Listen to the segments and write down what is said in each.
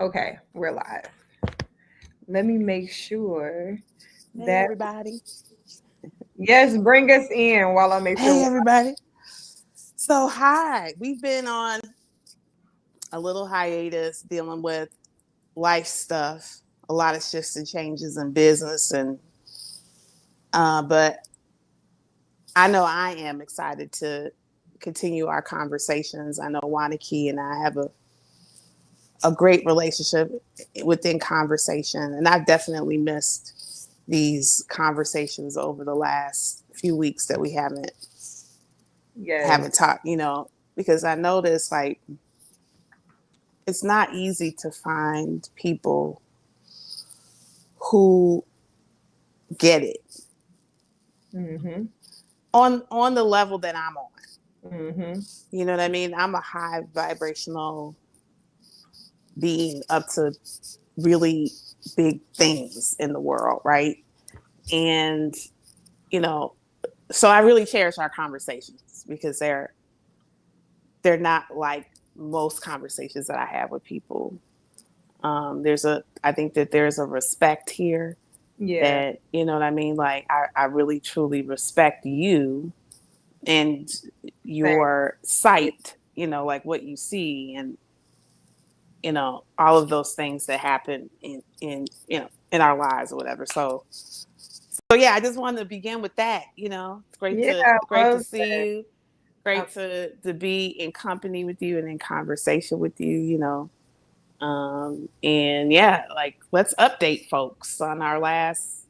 Okay, we're live. Let me make sure Hey, that everybody. yes, bring us in while I make Hey, sure. everybody. So, hi. We've been on a little hiatus dealing with life stuff, a lot of shifts and changes in business, but I know I am excited to continue our conversations. I know Wanaki and I have a great relationship within conversation, and I've definitely missed these conversations over the last few weeks that we Yes. haven't talked, because I noticed like it's not easy to find people who get it Mm-hmm. on the level that I'm on. Mm-hmm. You know what I mean? I'm a high vibrational being up to really big things in the world, right? And you know, so I really cherish our conversations because they're not like most conversations that I have with people. I think that there's a respect here Yeah. that, you know what I mean? Like, I really truly respect you and Same. your sight, like what you see and, all of those things that happen in our lives or whatever. So yeah, I just wanted to begin with that, it's Yeah, great to love see you. that. Great to be in company with you and in conversation with you. And yeah, like let's update folks on our last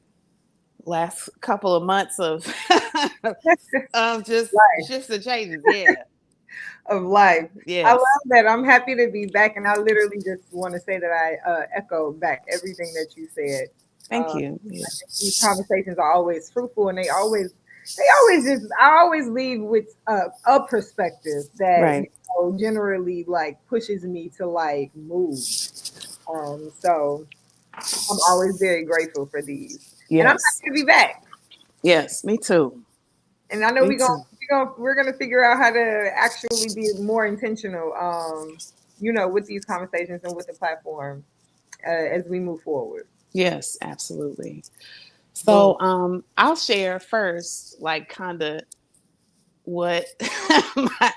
couple of months of of just Life shifts and changes. Yeah. of life. I love Yes. that. I'm happy to be back, and I literally just want to say that I echo back everything that you said. Thank you. Yeah. I think these conversations are always fruitful, and they always just I always leave with a perspective that Right. generally like pushes me to like move. So I'm always very grateful for these, and I'm Yes. happy to be back. Yes. Me too. And I know Me too. we're gonna figure out how to actually be more intentional, with these conversations and with the platform as we move forward. Yes, absolutely. Boom. So I'll share first, like kind of what my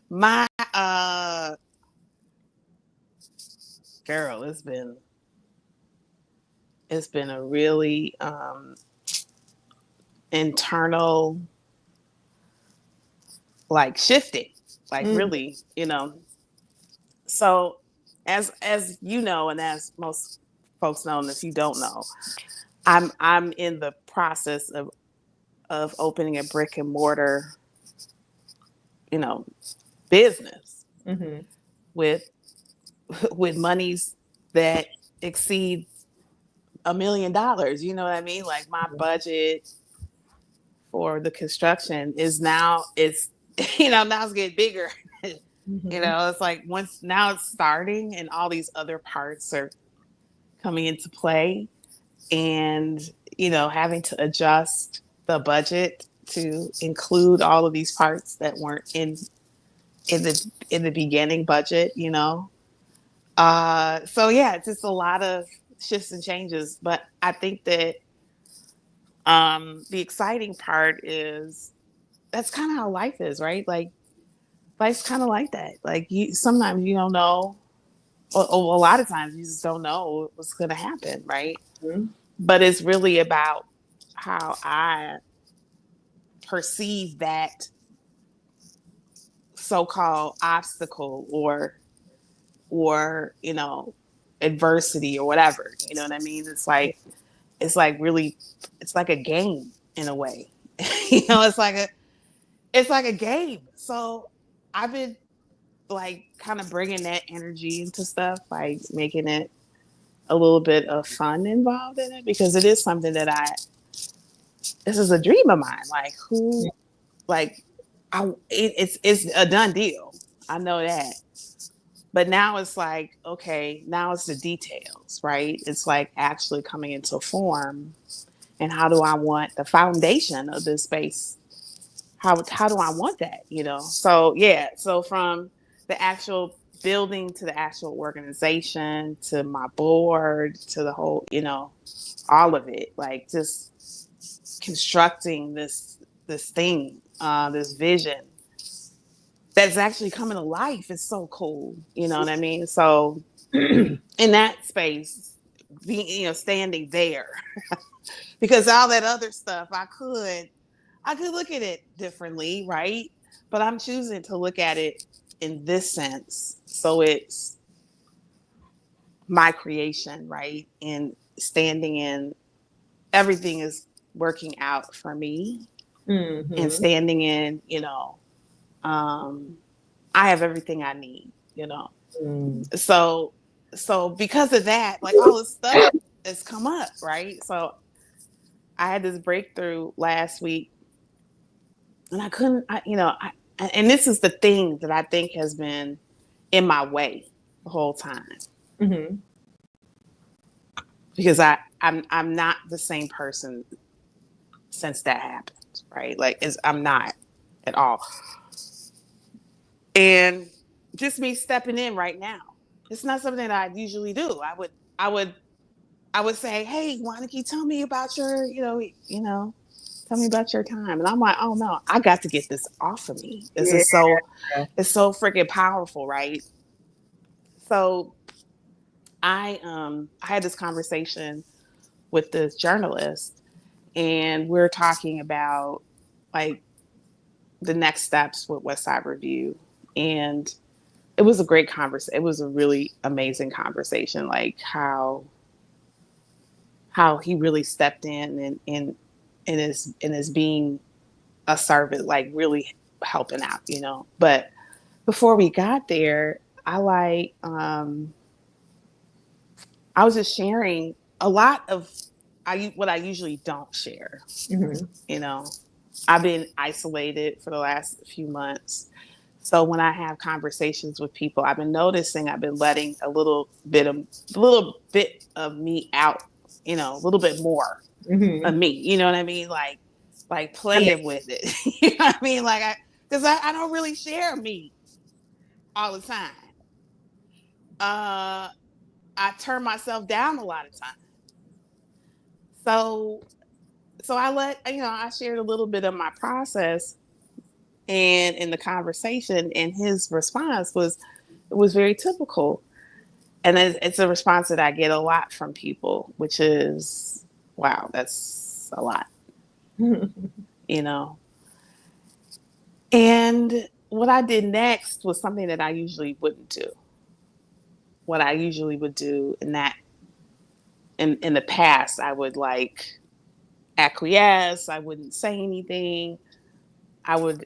my girl, it's been a really internal like shifting, like Mm, really, so as you know, and as most folks know, and if you don't know, I'm in the process of opening a brick and mortar, you know, business mm-hmm. with with monies that exceed $1 million. You know what I mean? Like my budget for the construction is now it's now it's getting bigger. Mm-hmm. It's like once now it's starting and all these other parts are coming into play and having to adjust the budget to include all of these parts that weren't in the beginning budget. So yeah, it's just a lot of shifts and changes, but I think that the exciting part is that's kind of how life is, right? Like life's kind of like that. Like you sometimes you don't know, or a lot of times you just don't know what's going to happen, right? Mm-hmm. But it's really about how I perceive that so-called obstacle or adversity or whatever. You know what I mean? It's like really it's like a game in a way. It's like a game. So I've been like kind of bringing that energy into stuff, like making it a little bit of fun involved in it because it is something that this is a dream of mine. Like who like it's a done deal. I know that. But now it's like, okay, now it's the details, right? It's like actually coming into form. And how do I want the foundation of this space? How do I want that? So yeah, so from the actual building to the actual organization, to my board, to the whole, all of it, like just constructing this thing, this vision that's actually coming to life is so cool. You know what I mean? So in that space, being, standing there, because all that other stuff, I could look at it differently, right? But I'm choosing to look at it in this sense. So it's my creation, right? And standing in everything is working out for me, and standing in, I have everything I need, So because of that, like all this stuff has come up, right? So I had this breakthrough last week, and I couldn't, and this is the thing that I think has been in my way the whole time, because I'm not the same person since that happened, right? Like, I'm not at all, and just me stepping in right now. It's not something that I usually do. I would say, "Hey, Wanaki, tell me about your, tell me about your time." And I'm like, "Oh no, I got to get this off of me. This is it's so freaking powerful, right?" So I had this conversation with this journalist, and we're talking about like the next steps with Westside Review, and it was a great conversation. It was a really amazing conversation, like how he really stepped in and is being a servant, like really helping out, But before we got there, I was just sharing a lot of what I usually don't share. I've been isolated for the last few months. So when I have conversations with people, I've been noticing I've been letting a little bit of me out, a little bit more of me. You know what I mean? Like playing with it. You know what I mean? Like because I don't really share me all the time. I turn myself down a lot of times. So I shared a little bit of my process, and in the conversation, and his response was very typical. And it's a response that I get a lot from people, which is, wow, that's a lot, And what I did next was something that I usually wouldn't do. What I usually would do in the past, I would like acquiesce. I wouldn't say anything. I would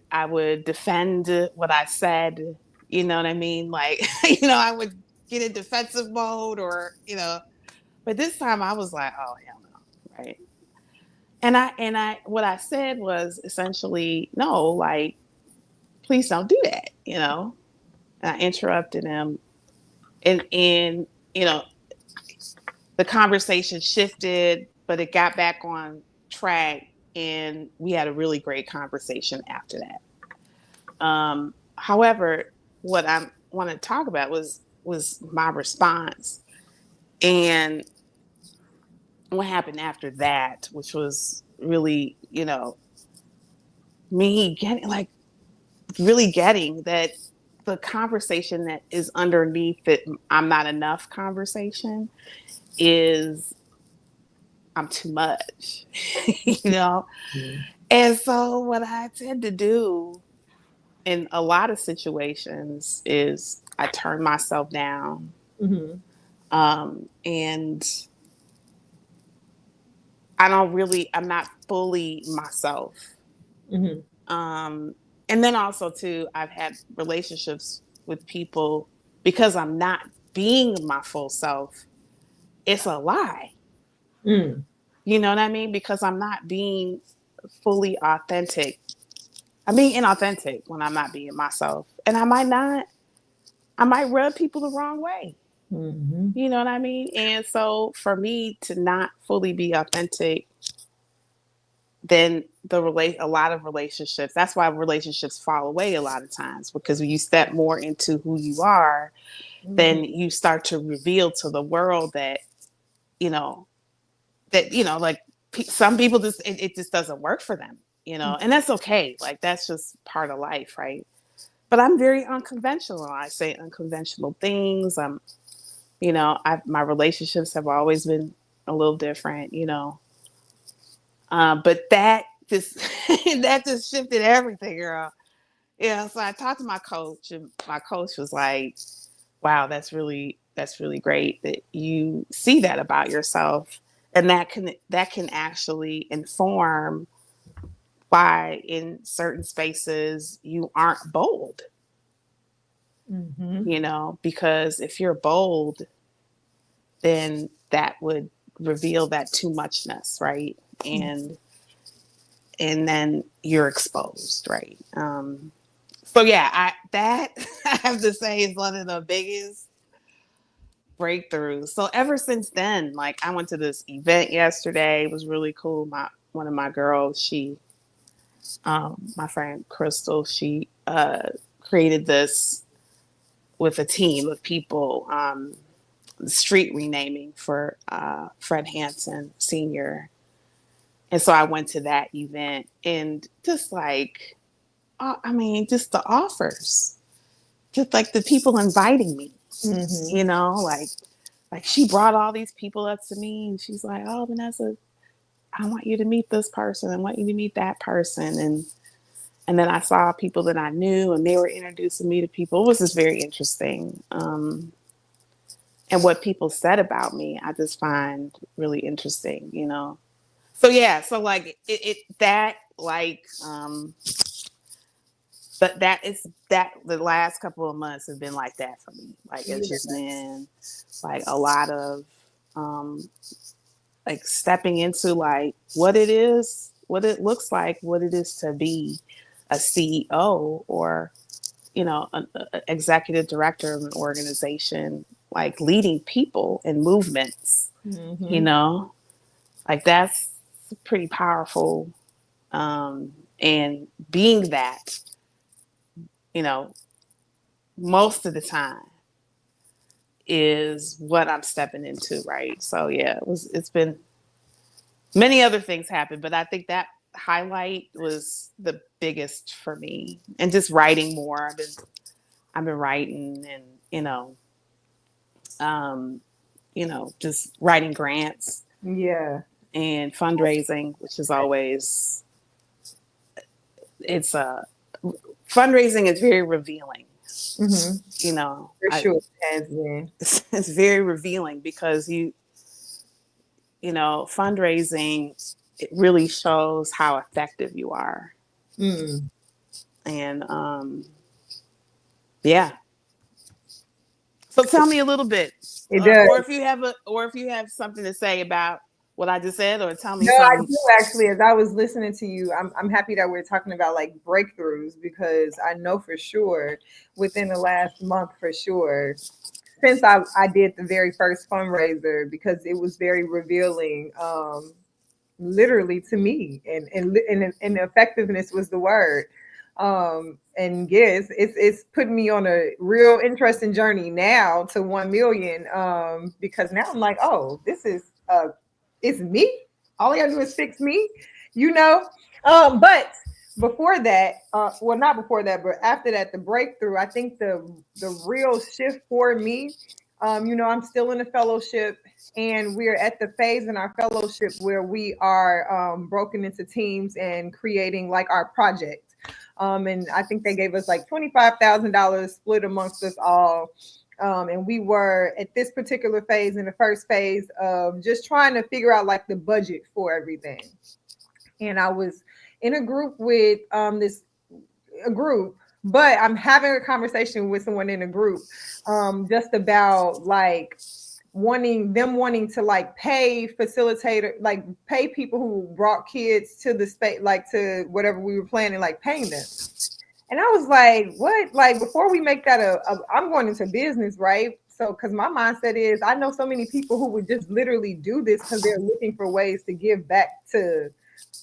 defend what I said. You know what I mean? Like, I would get in defensive mode, or, but this time I was like, oh, hell no. Right. And what I said was essentially, no, like, please don't do that. And I interrupted him, and the conversation shifted, but it got back on track, and we had a really great conversation after that. However, what I want to talk about was my response, and what happened after that, which was really, me getting that the conversation that is underneath it, I'm not enough conversation, is I'm too much, And so what I tend to do in a lot of situations is I turn myself down, and I'm not fully myself. And then also too, I've had relationships with people, because I'm not being my full self. It's a lie. You know what I mean? Because I'm not being fully authentic. I'm being inauthentic when I'm not being myself. And I might rub people the wrong way. You know what I mean? And so for me to not fully be authentic, then a lot of relationships, that's why relationships fall away a lot of times, because when you step more into who you are, then you start to reveal to the world that, you know, like some people just, it just doesn't work for them, and that's okay. Like, that's just part of life, right? But I'm very unconventional. I say unconventional things. My relationships have always been a little different, but that just that just shifted everything, girl. Yeah. So I talked to my coach, and my coach was like, "Wow, that's really great that you see that about yourself, and that can actually inform why in certain spaces you aren't bold." Because if you're bold, then that would reveal that too muchness, right? And then you're exposed, right? So yeah, I have to say is one of the biggest breakthroughs. So ever since then, like, I went to this event yesterday. It was really cool. One of my girls, my friend Crystal, she created this with a team of people, street renaming for Fred Hampton Sr. And so I went to that event, and just like, just the offers, just like the people inviting me, like she brought all these people up to me, and she's like, "Oh, Vanessa, I want you to meet this person. I want you to meet that person." And then I saw people that I knew, and they were introducing me to people. It was just very interesting. And what people said about me, I just find really interesting. So yeah, so like but that the last couple of months have been like that for me. Like, it's just been like a lot of like stepping into like what it is, what it looks like, what it is to be a CEO, or an executive director of an organization, like leading people and movements. Like, that's pretty powerful. And being that, most of the time is what I'm stepping into, right? So yeah, it's been many other things happened, but I think that highlight was the biggest for me. And just writing more. I've been writing, and just writing grants. Yeah. And fundraising, which is always, fundraising is very revealing. For sure, it has been. It's very revealing, because fundraising, it really shows how effective you are. And yeah. So tell me a little bit, or if you have something to say about what I just said, or tell me something. I do, actually. As I was listening to you, I'm happy that we're talking about like breakthroughs, because I know for sure within the last month, for sure, since I did the very first fundraiser, because it was very revealing, literally to me, and effectiveness was the word. And yes, it's putting me on a real interesting journey now to 1 million. Because now I'm like, oh, this is it's me. All I gotta do is fix me, But before that, well, not before that, but after that, the breakthrough, I think the real shift for me, I'm still in a fellowship, and we're at the phase in our fellowship where we are broken into teams and creating like our project. And I think they gave us like $25,000 split amongst us all. And we were at this particular phase, in the first phase of just trying to figure out like the budget for everything. And I was in a group with a group, but I'm having a conversation with someone in a group just about like wanting to like pay facilitator, like pay people who brought kids to the state, like to whatever we were planning, like paying them. And I was like, what? Like, before we make that I'm going into business, right? So, because my mindset is, I know so many people who would just literally do this because they're looking for ways to give back to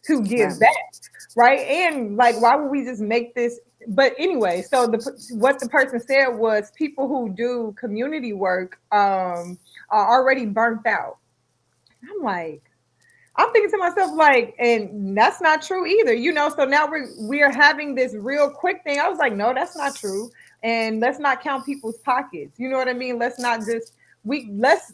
to give Right. back, right? And like, why would we just make this? But anyway, so what the person said was people who do community work are already burnt out. I'm like, I'm thinking to myself, like, and that's not true either, you know. So now we're having this real quick thing. I was like, no, that's not true. And let's not count people's pockets. You know what I mean? Let's not just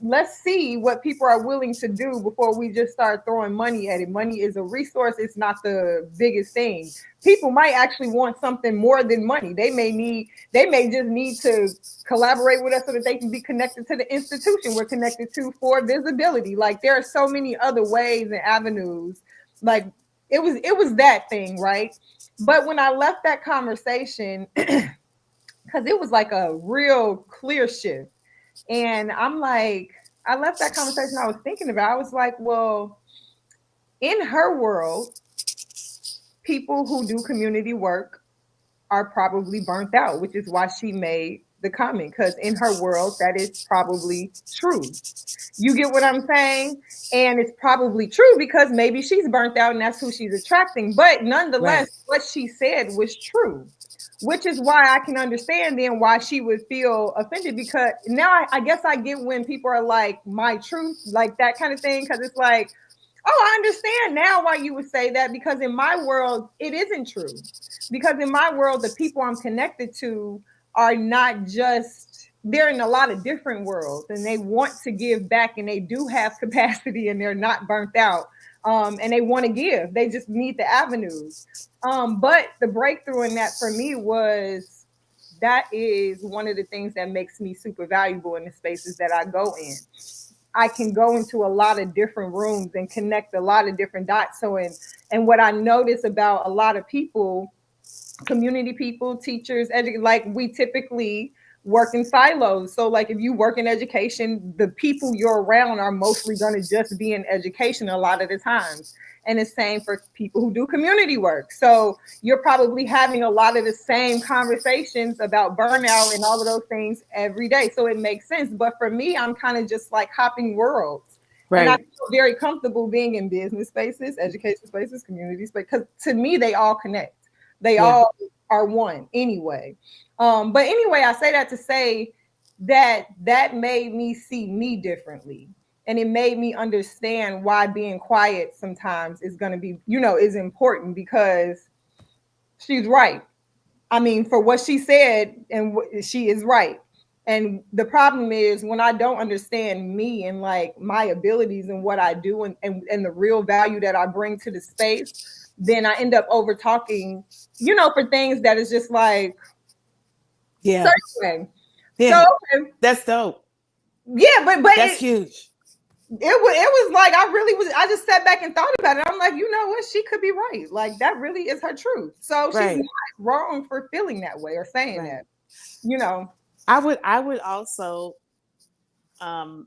let's see what people are willing to do before we just start throwing money at it. Money is a resource, it's not the biggest thing. People might actually want something more than money. They may just need to collaborate with us so that they can be connected to the institution we're connected to for visibility. Like there are so many other ways and avenues. Like it was that thing, right? But when I left that conversation, because it was like a real clear shift. And I'm like, I left that conversation I was thinking about. I was like, well, in her world, people who do community work are probably burnt out, which is why she made the comment. Because in her world, that is probably true. You get what I'm saying? And it's probably true because maybe she's burnt out and that's who she's attracting. But nonetheless, Right. what she said was true, which is why I can understand then why she would feel offended. Because now I guess I get when people are like, my truth, like that kind of thing. Because it's like, oh, I understand now why you would say that. Because in my world, it isn't true. Because in my world, the people I'm connected to are not just, they're in a lot of different worlds and they want to give back and they do have capacity and they're not burnt out. And they want to give, they just need the avenues. But the breakthrough in that for me was that is one of the things that makes me super valuable in the spaces that I go in. I can go into a lot of different rooms and connect a lot of different dots. So, and what I notice about a lot of people, community people, teachers, like we typically work in silos. So like if you work in education, the people you're around are mostly going to just be in education a lot of the times. And the same for people who do community work. So you're probably having a lot of the same conversations about burnout and all of those things every day. So it makes sense. But for me, I'm kind of just like hopping worlds. And I Right. feel very comfortable being in business spaces, education spaces, community space, because to me, they all connect. They Yeah. all are one anyway. But anyway, I say that to say that that made me see me differently. And it made me understand why being quiet sometimes is going to be, is important because she's right. I mean, for what she said, and she is right. And the problem is when I don't understand me and like my abilities and what I do and the real value that I bring to the space, then I end up over talking, for things that is just like, so Yeah. anyway. So Yeah. That's dope. yeah, but That's huge. it was like I just sat back and thought about it. I'm like, you know what? She could be right. Like that really is her truth. So she's Right. not wrong for feeling that way or saying Right. that, you know. I would also um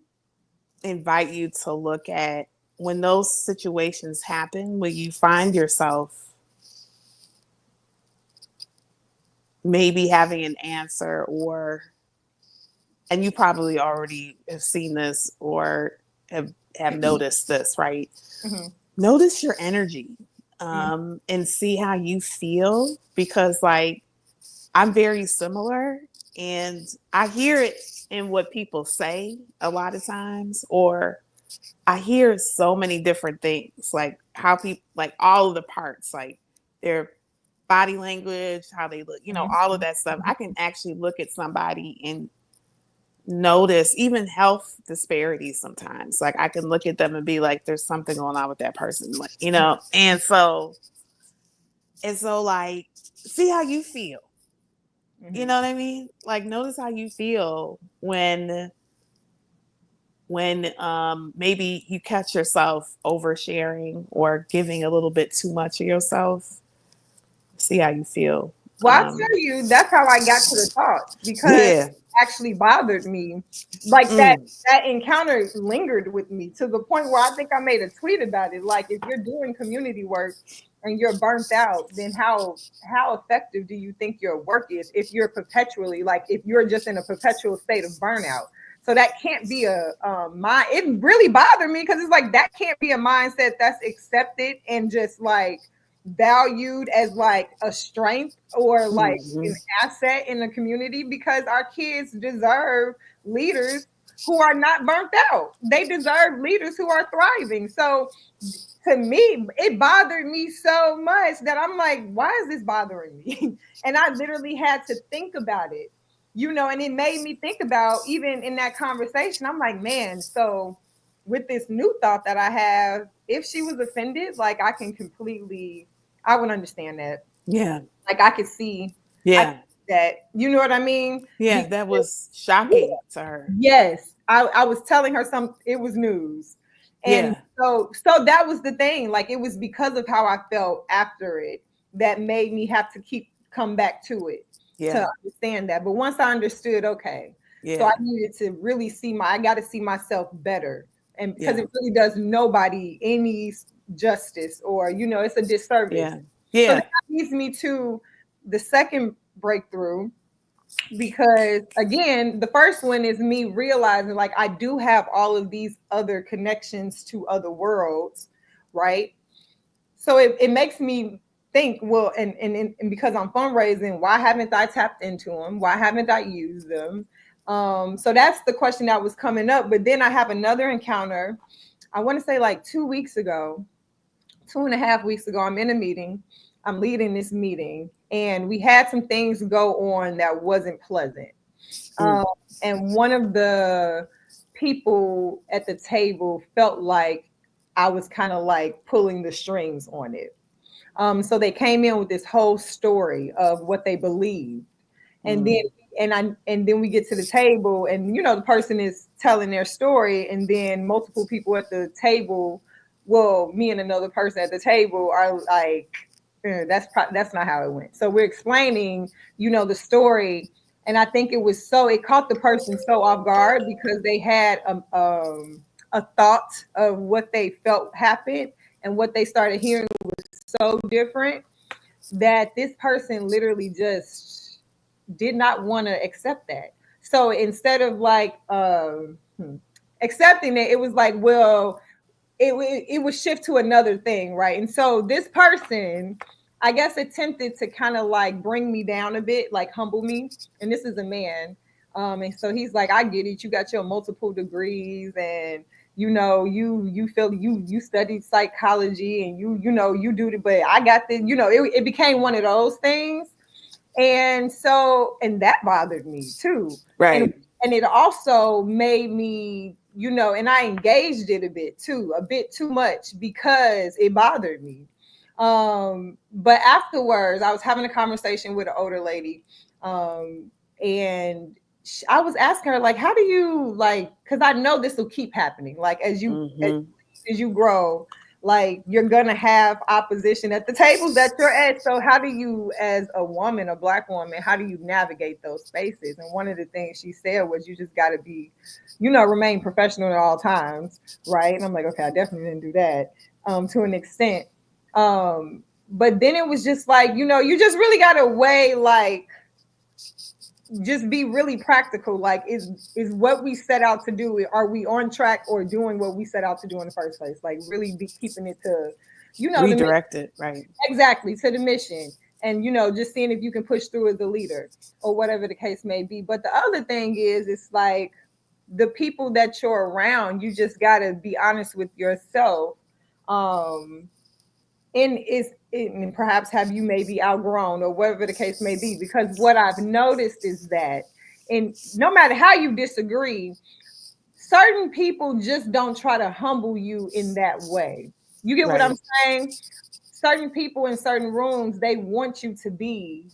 invite you to look at when those situations happen, when you find yourself maybe having an answer, or and you probably already have seen this or have noticed this, right? Mm-hmm. Notice your energy, Mm-hmm. and see how you feel, because like I'm very similar, and I hear it in what people say a lot of times, or I hear so many different things, like how people, like all of the parts, like their body language, how they look, all of that stuff. I can actually look at somebody and notice even health disparities sometimes. Like I can look at them and be like, there's something going on with that person, like, and so like, see how you feel. You Mm-hmm. know what I mean? Like notice how you feel when maybe you catch yourself oversharing or giving a little bit too much of yourself. See how you feel. Well, I'll tell you, that's how I got to the thought because it Yeah. actually bothered me. Like that Mm, that encounter lingered with me to the point where I think I made a tweet about it. Like if you're doing community work and you're burnt out, then how effective do you think your work is if you're perpetually, like if you're just in a perpetual state of burnout? So that can't be a mind. It really bothered me because it's like that can't be a mindset that's accepted and just like valued as like a strength or like an asset in the community, because our kids deserve leaders who are not burnt out. They deserve leaders who are thriving. So to me, it bothered me so much that I'm like, why is this bothering me? And I literally had to think about it, and it made me think about, even in that conversation, I'm like, man, so with this new thought that I have, if she was offended, like I would understand that. Yeah. Like I could see Yeah. that, you know what I mean? Yeah. That was shocking to her. Yes. I was telling her it was news. And Yeah. so that was the thing. Like it was because of how I felt after it that made me have to come back to it to understand that. But once I understood, okay, so I needed to really I got to see myself better. And because it really does nobody any justice, or, it's a disservice. Yeah. Yeah. So that leads me to the second breakthrough, because again, the first one is me realizing like I do have all of these other connections to other worlds, right? So it makes me think, well, and because I'm fundraising, why haven't I tapped into them? Why haven't I used them? So that's the question that was coming up. But then I have another encounter. I want to say like 2.5 weeks ago, I'm in a meeting. I'm leading this meeting, and we had some things go on that wasn't pleasant. And one of the people at the table felt like I was kind of like pulling the strings on it. So they came in with this whole story of what they believed, and then we get to the table, and the person is telling their story, and then multiple people at the table, well, me and another person at the table are like, that's not how it went. So we're explaining, the story, and I think it caught the person so off guard because they had a thought of what they felt happened, and what they started hearing was so different that this person literally just did not want to accept that. So instead of like accepting it, it was like, well, it would shift to another thing, right? And so this person, I guess, attempted to kind of like bring me down a bit, like humble me. And this is a man. And so he's like, I get it. You got your multiple degrees, and you feel you studied psychology, and you do it, but I got the, it became one of those things. And that bothered me too. Right. And it also made me, and I engaged it a bit too much, because it bothered me. But afterwards, I was having a conversation with an older lady, and I was asking her, like, how do you, like, because I know this will keep happening, like as you grow, like you're gonna have opposition at the tables that you're at. So how do you, as a woman, a Black woman, how do you navigate those spaces? And one of the things she said was, you just got to be, remain professional at all times, right? And I'm like, okay, I definitely didn't do that to an extent. But then it was just like, you just really got to weigh, like, just be really practical. Like, is what we set out to do, are we on track or doing what we set out to do in the first place? Like, really be keeping it to, redirected, right? Exactly, to the mission. And, just seeing if you can push through as a leader or whatever the case may be. But the other thing is, it's like the people that you're around, you just got to be honest with yourself. And perhaps have you maybe outgrown, or whatever the case may be. Because what I've noticed is that, and no matter how you disagree, certain people just don't try to humble you in that way. You get what I'm saying? Certain people in certain rooms, they want you to be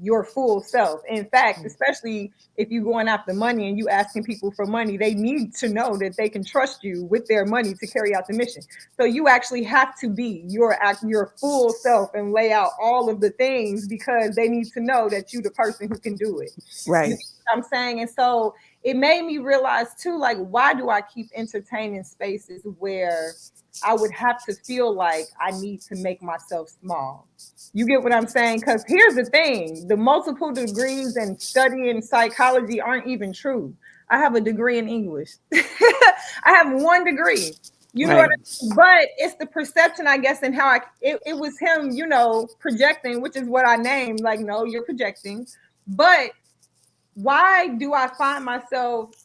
your full self. In fact, especially if you're going after money and you asking people for money, they need to know that they can trust you with their money to carry out the mission. So you actually have to be your full self and lay out all of the things, because they need to know that you're the person who can do it. Right. You know what I'm saying? And so it made me realize too, like, why do I keep entertaining spaces where I would have to feel like I need to make myself small? You get what I'm saying? Because here's the thing, the multiple degrees and studying psychology aren't even true. I have a degree in English. I have one degree. You know Right. what I mean? But it's the perception, I guess, and how it was him, projecting, which is what I named. Like, no, you're projecting. But why do I find myself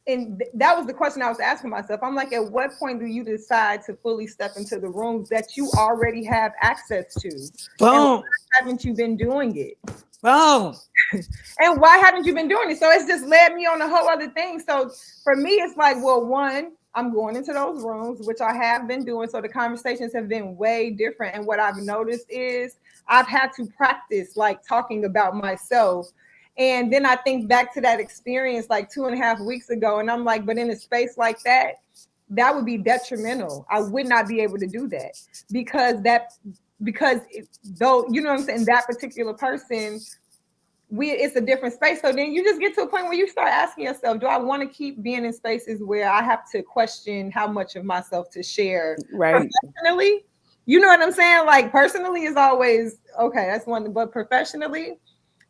and that was the question I was asking myself. I'm like, at what point do you decide to fully step into the rooms that you already have access to? Boom. And why haven't you been doing it? Boom. And why haven't you been doing it? So it's just led me on a whole other thing. So for me, it's like, well, one, I'm going into those rooms, which I have been doing. So the conversations have been way different. And what I've noticed is I've had to practice like talking about myself. And then I think back to that experience like 2.5 weeks ago, and I'm like, but in a space like that, that would be detrimental. I would not be able to do that because though, you know what I'm saying, that particular person, it's a different space. So then you just get to a point where you start asking yourself, do I want to keep being in spaces where I have to question how much of myself to share professionally? You know what I'm saying? Like personally is always okay, that's one, but professionally,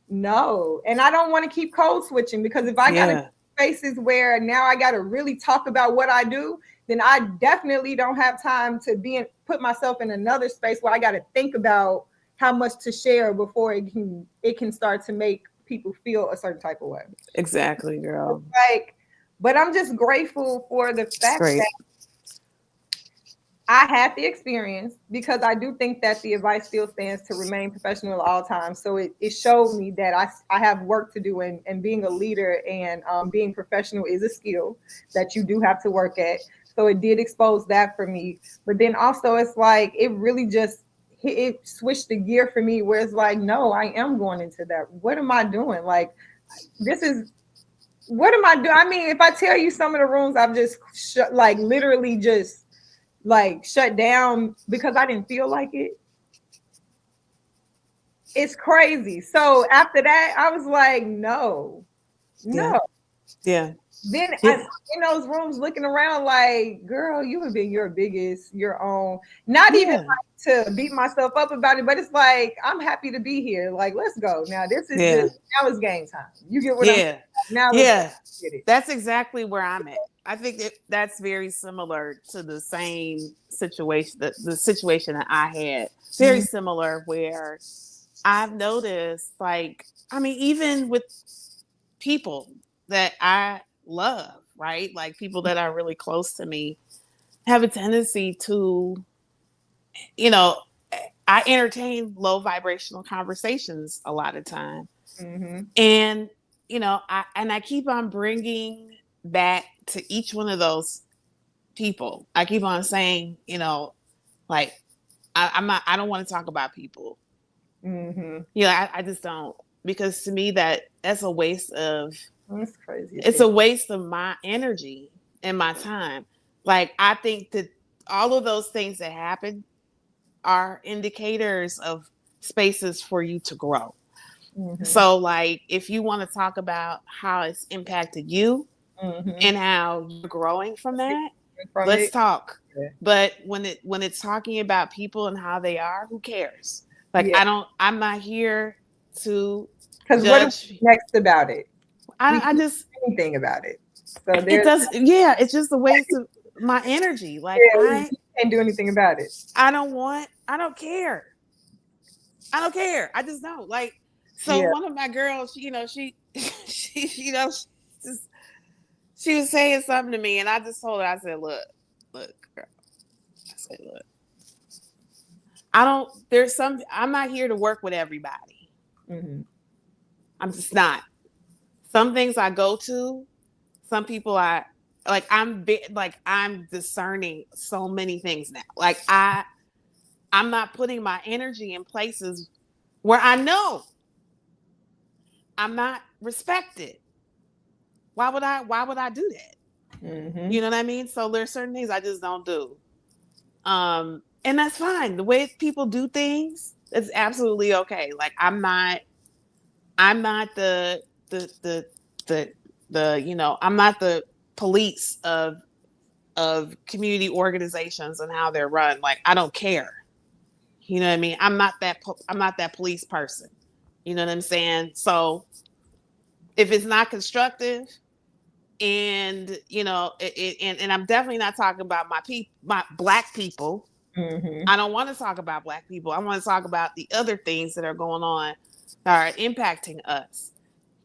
no. And I don't want to keep code switching because if I got spaces where now I got to really talk about what I do, then I definitely don't have time to put myself in another space where I got to think about how much to share before it can start to make people feel a certain type of way. Exactly, girl. But I'm just grateful for the fact that I had the experience, because I do think that the advice still stands to remain professional at all times. So it showed me that I have work to do, and being a leader and being professional is a skill that you do have to work at. So it did expose that for me. But then also it's like it really just it switched the gear for me where it's like, no, I am going into that. What am I doing? Like, what am I doing? I mean, if I tell you some of the rooms I've just literally just shut down because I didn't feel like it, it's crazy. So after that, I was like, no. Yeah. Then I'm in those rooms looking around like, girl, you have been your own. Not even like to beat myself up about it, but it's like, I'm happy to be here. Like, let's go. Now this is now it's game time. You get what I'm saying? Now get it. That's exactly where I'm at. I think that's very similar to the same situation, the situation that I had. Very similar, where I've noticed, like, I mean, even with people that I love, right? Like people that are really close to me have a tendency to, I entertain low vibrational conversations a lot of time. And, I keep on bringing back to each one of those people. I keep on saying, like, I don't want to talk about people. I just don't, because to me that's a waste of, that's crazy. It's a waste of my energy and my time. Like, I think that all of those things that happen are indicators of spaces for you to grow. So, like, if you want to talk about how it's impacted you and how you're growing from that, let's talk. But when it's talking about people and how they are, who cares? Like, I'm not here to judge. What is next about it? I just anything about it. So it does. Yeah, it's just a waste of my energy. Like, I can't do anything about it. I don't care. I just don't like. So one of my girls, she was saying something to me, and I just told her, I said, look, girl. I said, look, I'm not here to work with everybody. I'm just not. Some things I go to, some people I'm discerning so many things now. Like, I'm not putting my energy in places where I know I'm not respected. Why would I do that? You know what I mean? So there's certain things I just don't do. And that's fine. The way people do things, it's absolutely okay. Like, I'm not I'm not the I'm not the police of community organizations and how they're run. Like, I don't care. You know what I mean? I'm not that police person. You know what I'm saying? So if it's not constructive, And and I'm definitely not talking about my Black people. Mm-hmm. I don't want to talk about Black people. I want to talk about the other things that are going on that are impacting us.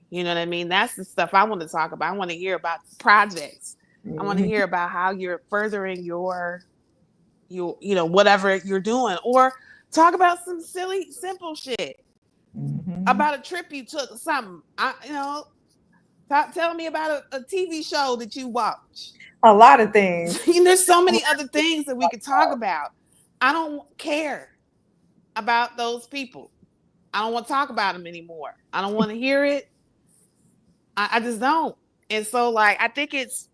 You know what I mean? That's the stuff I want to talk about. I want to hear about projects. I want to Mm-hmm. hear about how you're furthering whatever you're doing, or talk about some silly, simple shit Mm-hmm. about a trip you took or something. Tell me about a TV show that you watch. A lot of things. There's so many other things that we could talk about. I don't care about those people. I don't want to talk about them anymore. I don't want to hear it. I just don't. And so, like, I think it's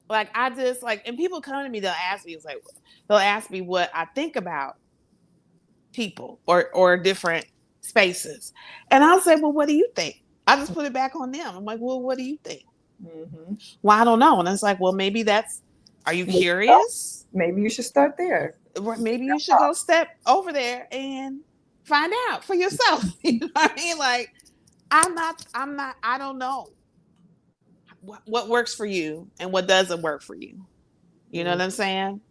like, I just like, and people come to me, they'll ask me what I think about people or different spaces. And I'll say, well, what do you think? I just put it back on them. I'm like, well, what do you think? Mm-hmm. Well, I don't know. And it's like, well, are you curious? Maybe you should start there. Or maybe you should go step over there and find out for yourself. You know what I mean? Like, I don't know what works for you and what doesn't work for you. You know what I'm saying?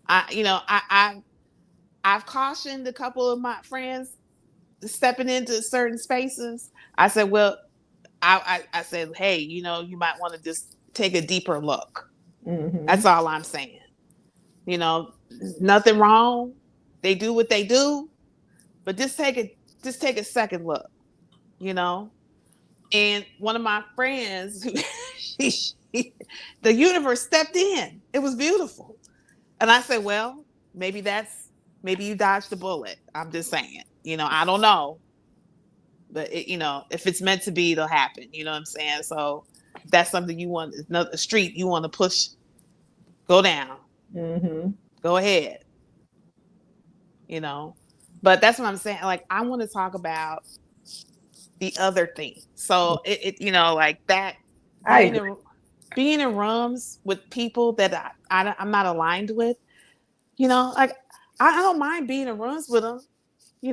I've cautioned a couple of my friends stepping into certain spaces. I said, well, I said, hey, you might want to just take a deeper look. Mm-hmm. That's all I'm saying. Nothing wrong. They do what they do, but just take a second look. And one of my friends, the universe stepped in. It was beautiful. And I said, well, maybe you dodged the bullet. I'm just saying, I don't know. But if it's meant to be, it'll happen. You know what I'm saying? So if that's something you want, a street you want to push, go down. Mm-hmm. Go ahead. But that's what I'm saying. Like, I want to talk about the other thing. So like that, being in rooms with people that I'm not aligned with, like, I don't mind being in rooms with them.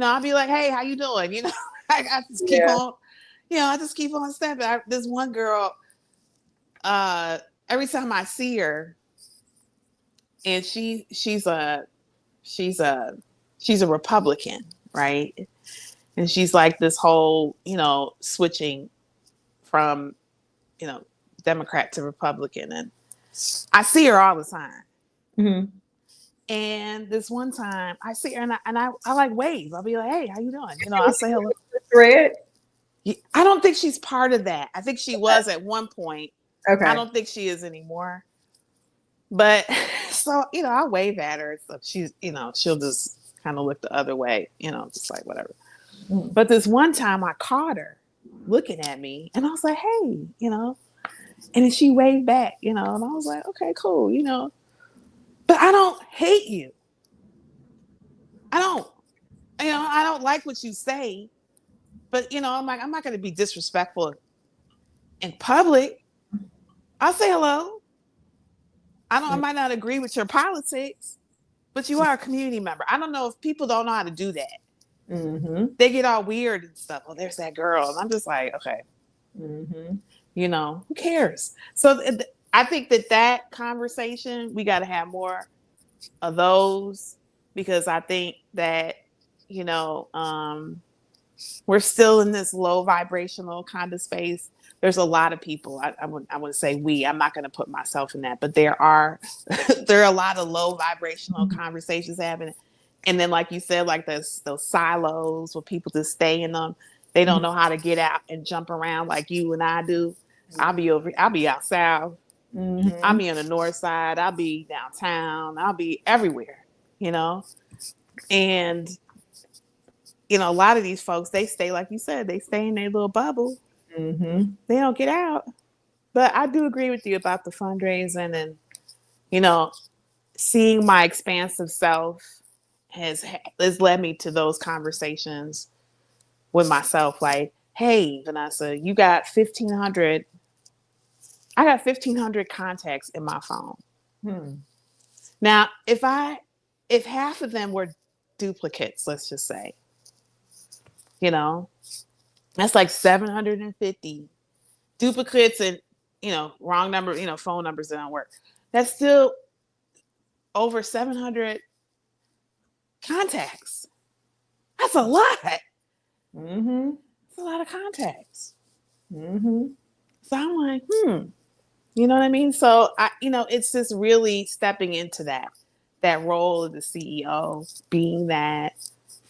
I'll be like, hey, how you doing? I just keep on, I just keep on stepping. This one girl, every time I see her, and she's a Republican, right? And she's like this whole, switching from, Democrat to Republican. And I see her all the time. Mm-hmm. And this one time I see her and I like wave. I'll be like, hey, how you doing? I'll say hello. Thread? I don't think she's part of that. I think she was at one point. Okay. I don't think she is anymore. But so, I wave at her. So she's, she'll just kind of look the other way, just like whatever. Mm-hmm. But this one time I caught her looking at me and I was like, hey, and then she waved back, and I was like, okay, cool, but I don't hate you. I don't like what you say, but I'm like, I'm not going to be disrespectful in public. I'll say hello. I might not agree with your politics, but you are a community member. I don't know if people don't know how to do that. Mm-hmm. They get all weird and stuff. Oh, there's that girl. And I'm just like, okay, mm-hmm. Who cares? So I think that conversation, we got to have more of those, because I think that, we're still in this low vibrational kind of space. There's a lot of people. I would say we. I'm not going to put myself in that, but there are a lot of low vibrational conversations happening. And then, like you said, like those silos where people just stay in them. They don't know how to get out and jump around like you and I do. I'll be out south. Mm-hmm. I'll be on the north side. I'll be downtown. I'll be everywhere. And a lot of these folks, they stay, like you said, they stay in their little bubble. Mm-hmm. They don't get out. But I do agree with you about the fundraising, and seeing my expansive self has led me to those conversations with myself. Like, hey, Vanessa, you got 1,500. I got 1,500 contacts in my phone. Now, if half of them were duplicates, let's just say, that's like 750 duplicates, and wrong number, phone numbers that don't work. That's still over 700 contacts. That's a lot. Mm-hmm. That's a lot of contacts. Mm-hmm. So I'm like, you know what I mean? So it's just really stepping into that role of the CEO, being that,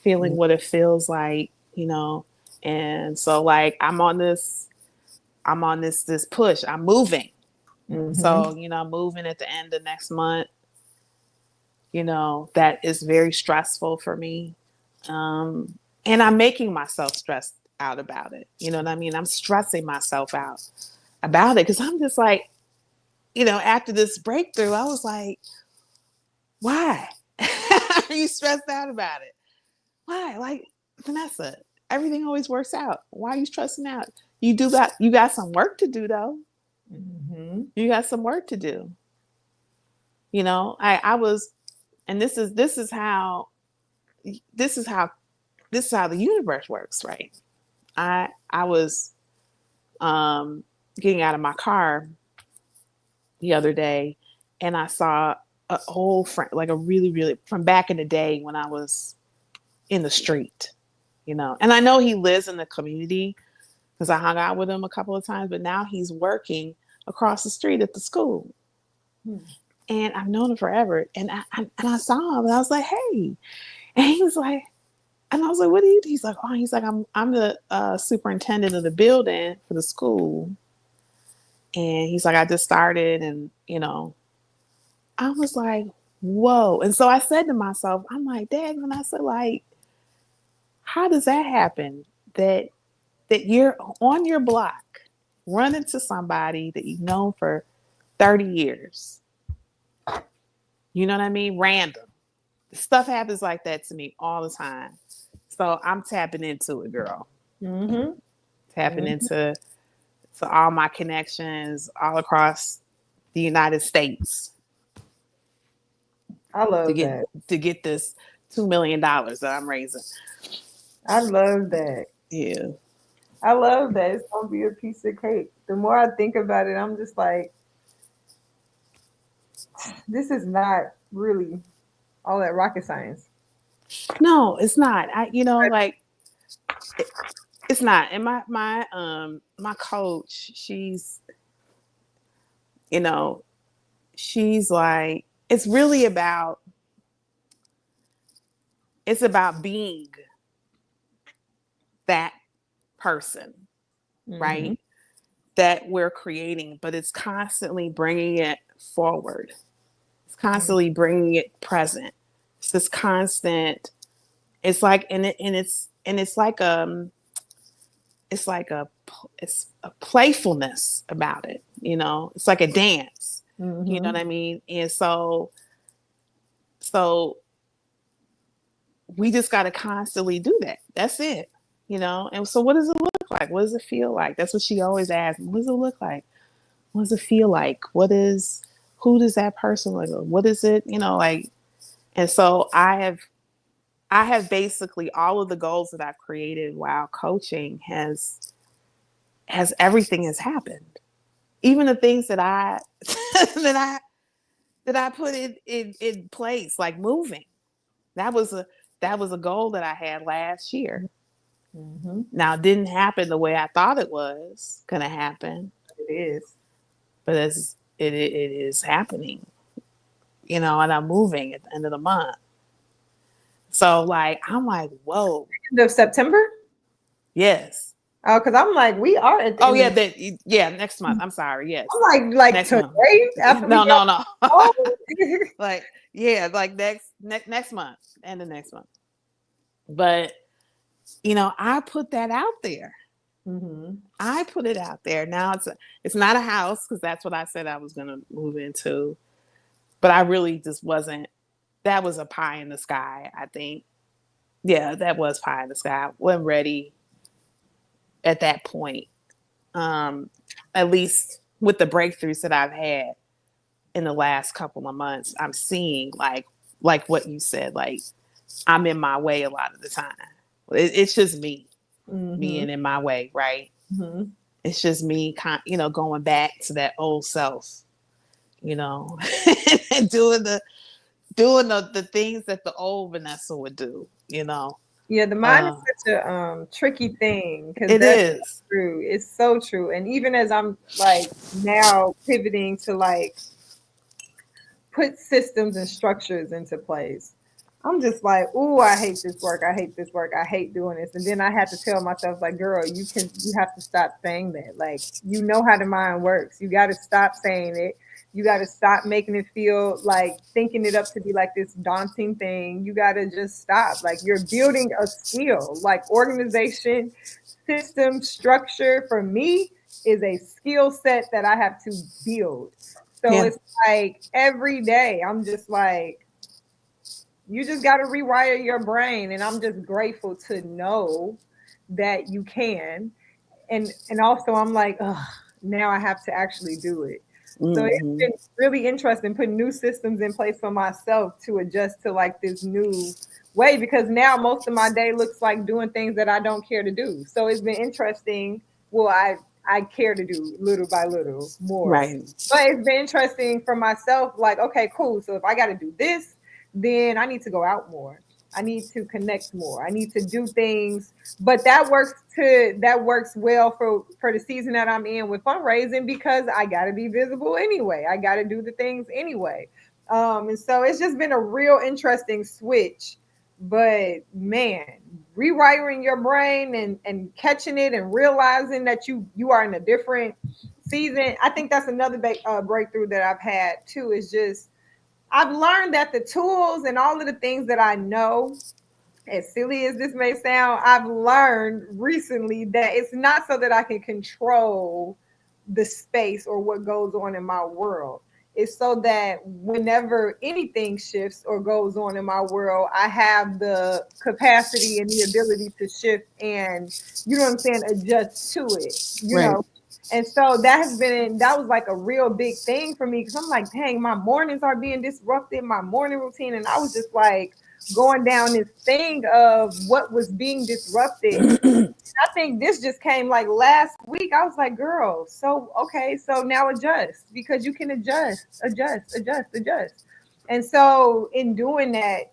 feeling what it feels like, and so like I'm on this push. I'm moving. Mm-hmm. So, I'm moving at the end of next month. That is very stressful for me. And I'm making myself stressed out about it. You know what I mean? I'm stressing myself out about it because I'm just like, after this breakthrough, I was like, why are you stressed out about it? Why? Like, Vanessa, everything always works out. Why are you stressing out? You got some work to do though. Mm-hmm. You got some work to do. I was, and this is how the universe works, right? I was getting out of my car the other day, and I saw an old friend, like a really, really from back in the day when I was in the street, and I know he lives in the community because I hung out with him a couple of times, but now he's working across the street at the school. And I've known him forever. And I saw him and I was like, hey. And he was like, and I was like, what do you do? He's like, I'm the superintendent of the building for the school. And he's like, I just started, and I was like, whoa. And so I said to myself, I'm like, Dad, when I said, like, how does that happen? That you're on your block, run into somebody that you've known for 30 years. You know what I mean? Random. Stuff happens like that to me all the time. So I'm tapping into it, girl. Mm-hmm. Tapping into all my connections all across the United States. I love that. To get this $2 million that I'm raising. I love that. Yeah. I love that. It's gonna be a piece of cake. The more I think about it, I'm just like, this is not really all that rocket science. No, it's not. It's not. And my coach, she's like, it's about being that person, right? That we're creating, but it's constantly bringing it forward. It's constantly bringing it present. It's this constant. It's like, it's like it's a playfulness about it. It's like a dance. You know what I mean? And so we just got to constantly do that. That's it. And so what does it look like? What does it feel like? That's what she always asks. What does it look like? What does it feel like? Who does that person look like? What is it? Like, and so I have basically all of the goals that I've created while coaching has everything has happened. Even the things that I that I put in place, like moving. That was a goal that I had last year. Now, it didn't happen the way I thought it was going to happen. It is. But it is happening, and I'm moving at the end of the month. So, like, I'm like, whoa. End of September? Yes. Oh, because I'm like, we are at the end next month. I'm sorry. Yes. I'm like next today? Month. No. Oh. like next month, end of next month. But I put that out there. I put it out there. Now it's not a house because that's what I said I was going to move into. But I really just wasn't. That was a pie in the sky, I think. Yeah, that was pie in the sky. I wasn't ready at that point. At least with the breakthroughs that I've had in the last couple of months, I'm seeing like what you said, like I'm in my way a lot of the time. It's just me being in my way, right? It's just me going back to that old self, you know, and doing the things that the old Vanessa would do, you know. Yeah, the mind is such a tricky thing because It that's is. true. It's so true. And even as I'm like now pivoting to like put systems and structures into place, I'm just like, oh, I hate this work. I hate this work. I hate doing this. And then I had to tell myself, like, girl, you have to stop saying that. Like, you know how the mind works. You got to stop saying it. You got to stop making it feel like thinking it up to be like this daunting thing. You got to just stop. Like, you're building a skill, like organization, system, structure for me is a skill set that I have to build. So Yeah. it's like every day I'm just like, you just got to rewire your brain. And I'm just grateful to know that you can. And also I'm like, oh, now I have to actually do it. So it's Mm-hmm. been really interesting putting new systems in place for myself to adjust to like this new way, because now most of my day looks like doing things that I don't care to do. So it's been interesting. Well, I care to do little by little more. Right. But it's been interesting for myself, like, okay, cool. So if I got to do this, then I need to go out more. I need to connect more. I need to do things, but that works well for the season that I'm in with fundraising, because I got to be visible anyway. I got to do the things anyway. And so it's just been a real interesting switch. But man, rewiring your brain and catching it and realizing that you are in a different season. I think that's another breakthrough that I've had too. Is just I've learned that the tools and all of the things that I know, as silly as this may sound, I've learned recently that it's not so that I can control the space or what goes on in my world. It's so that whenever anything shifts or goes on in my world, I have the capacity and the ability to shift and, you know what I'm saying, adjust to it, you Right. know. And so that was like a real big thing for me, because I'm like, dang, my mornings are being disrupted, my morning routine. And I was just like going down this thing of what was being disrupted. I think this just came like last week. I was like, girl, so okay, so now adjust, because you can adjust. And so in doing that,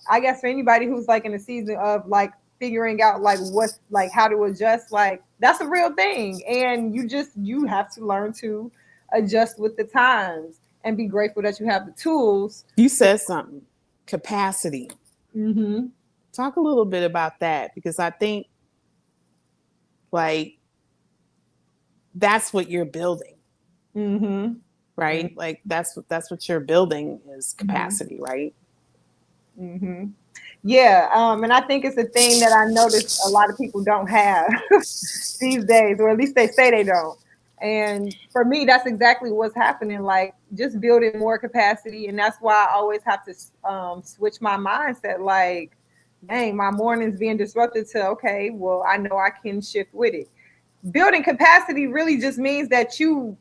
I guess for anybody who's like in a season of like figuring out like what's like how to adjust, like that's a real thing. And you have to learn to adjust with the times and be grateful that you have the tools. You said something. Capacity. Mm-hmm. Talk a little bit about that, because I think like that's what you're building, Mm-hmm. right? Like that's what you're building is capacity, right? Mm-hmm. Yeah, and I think it's a thing that I noticed a lot of people don't have these days, or at least they say they don't. And for me, that's exactly what's happening. Like just building more capacity, and that's why I always have to switch my mindset. Like, dang, my morning's being disrupted to okay, well, I know I can shift with it. Building capacity really just means that you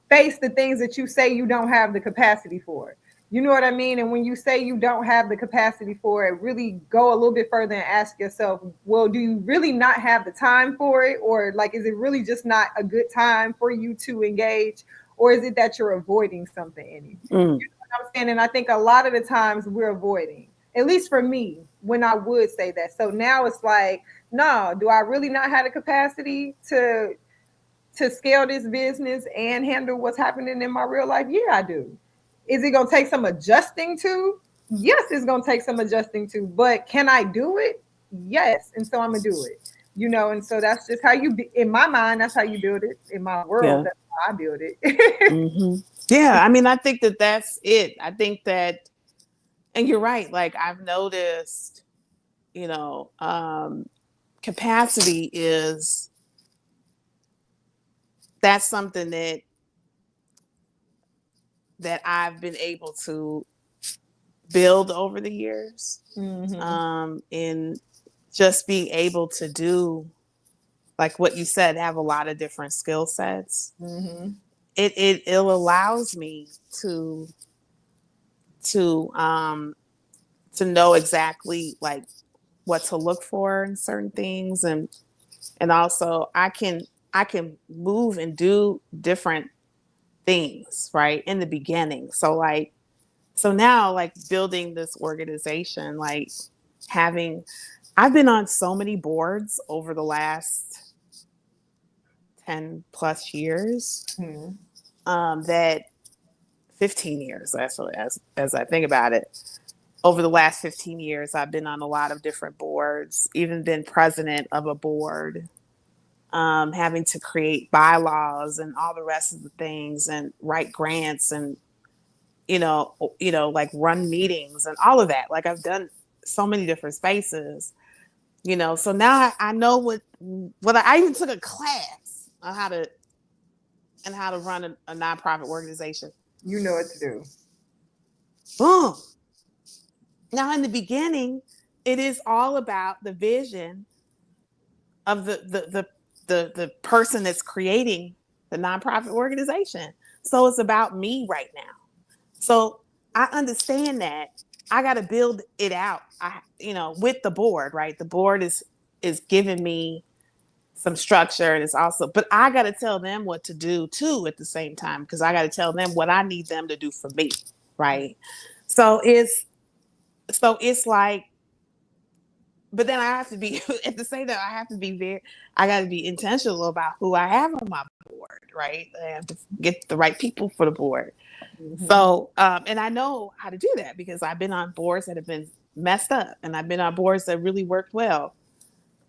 face the things that you say you don't have the capacity for. You know what I mean? And when you say you don't have the capacity for it, really go a little bit further and ask yourself, well, do you really not have the time for it? Or like, is it really just not a good time for you to engage? Or is it that you're avoiding something in it? You know what I'm saying? And I think a lot of the times we're avoiding, at least for me, when I would say that. So now it's like, no, do I really not have the capacity to scale this business and handle what's happening in my real life? Yeah, I do. Is it going to take some adjusting to? Yes, it's going to take some adjusting to, but can I do it? Yes. And so I'm going to do it, you know, and so that's just how in my mind, that's how you build it. In my world, Yeah. that's how I build it. Mm-hmm. Yeah. I mean, I think that that's it. I think that, and you're right. Like I've noticed, you know, capacity is, that's something that I've been able to build over the years. In just being able to do like what you said, have a lot of different skill sets. It allows me to know exactly like what to look for in certain things, and also I can move and do different things, right? In the beginning. So now like building this organization, like having I've been on so many boards over the last 10 plus years, Mhm. that 15 years actually, as I think about it. Over the last 15 years, I've been on a lot of different boards, even been president of a board, having to create bylaws and all the rest of the things and write grants and like run meetings and all of that. Like I've done so many different spaces, so now I know what I even took a class on how to run a nonprofit organization. You know what to do. Boom. Now in the beginning, it is all about the vision of the person that's creating the nonprofit organization. So it's about me right now. So I understand that I got to build it out. With the board, right? The board is giving me some structure, and it's also, but I got to tell them what to do too at the same time, because I got to tell them what I need them to do for me, right? So it's like, but then I have to be at the same time, I got to be intentional about who I have on my board, right? I have to get the right people for the board. Mhm. So, and I know how to do that because I've been on boards that have been messed up, and I've been on boards that really worked well.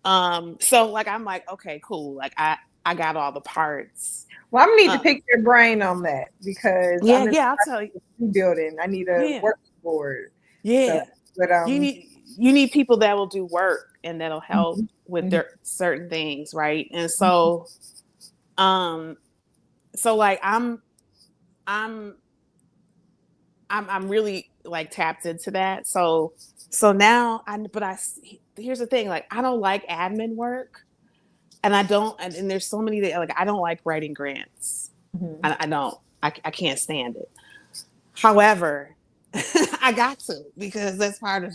So like, I'm like, okay, cool. Like I got all the parts. Well, I'm gonna need to Uh, pick your brain on that because I'm yeah, in yeah, I'll tell you. the building. I need a Yeah, work board. So, yeah. but You need people that will do work and that'll help mhm, with mhm, their certain things, right? And mhm. um, so like I'm I'm really like tapped into that. So now here's the thing, like I don't like admin work, and I don't and there's so many that like I don't like writing grants. Mhm. I don't. I can't stand it. However, I got to, because that's part of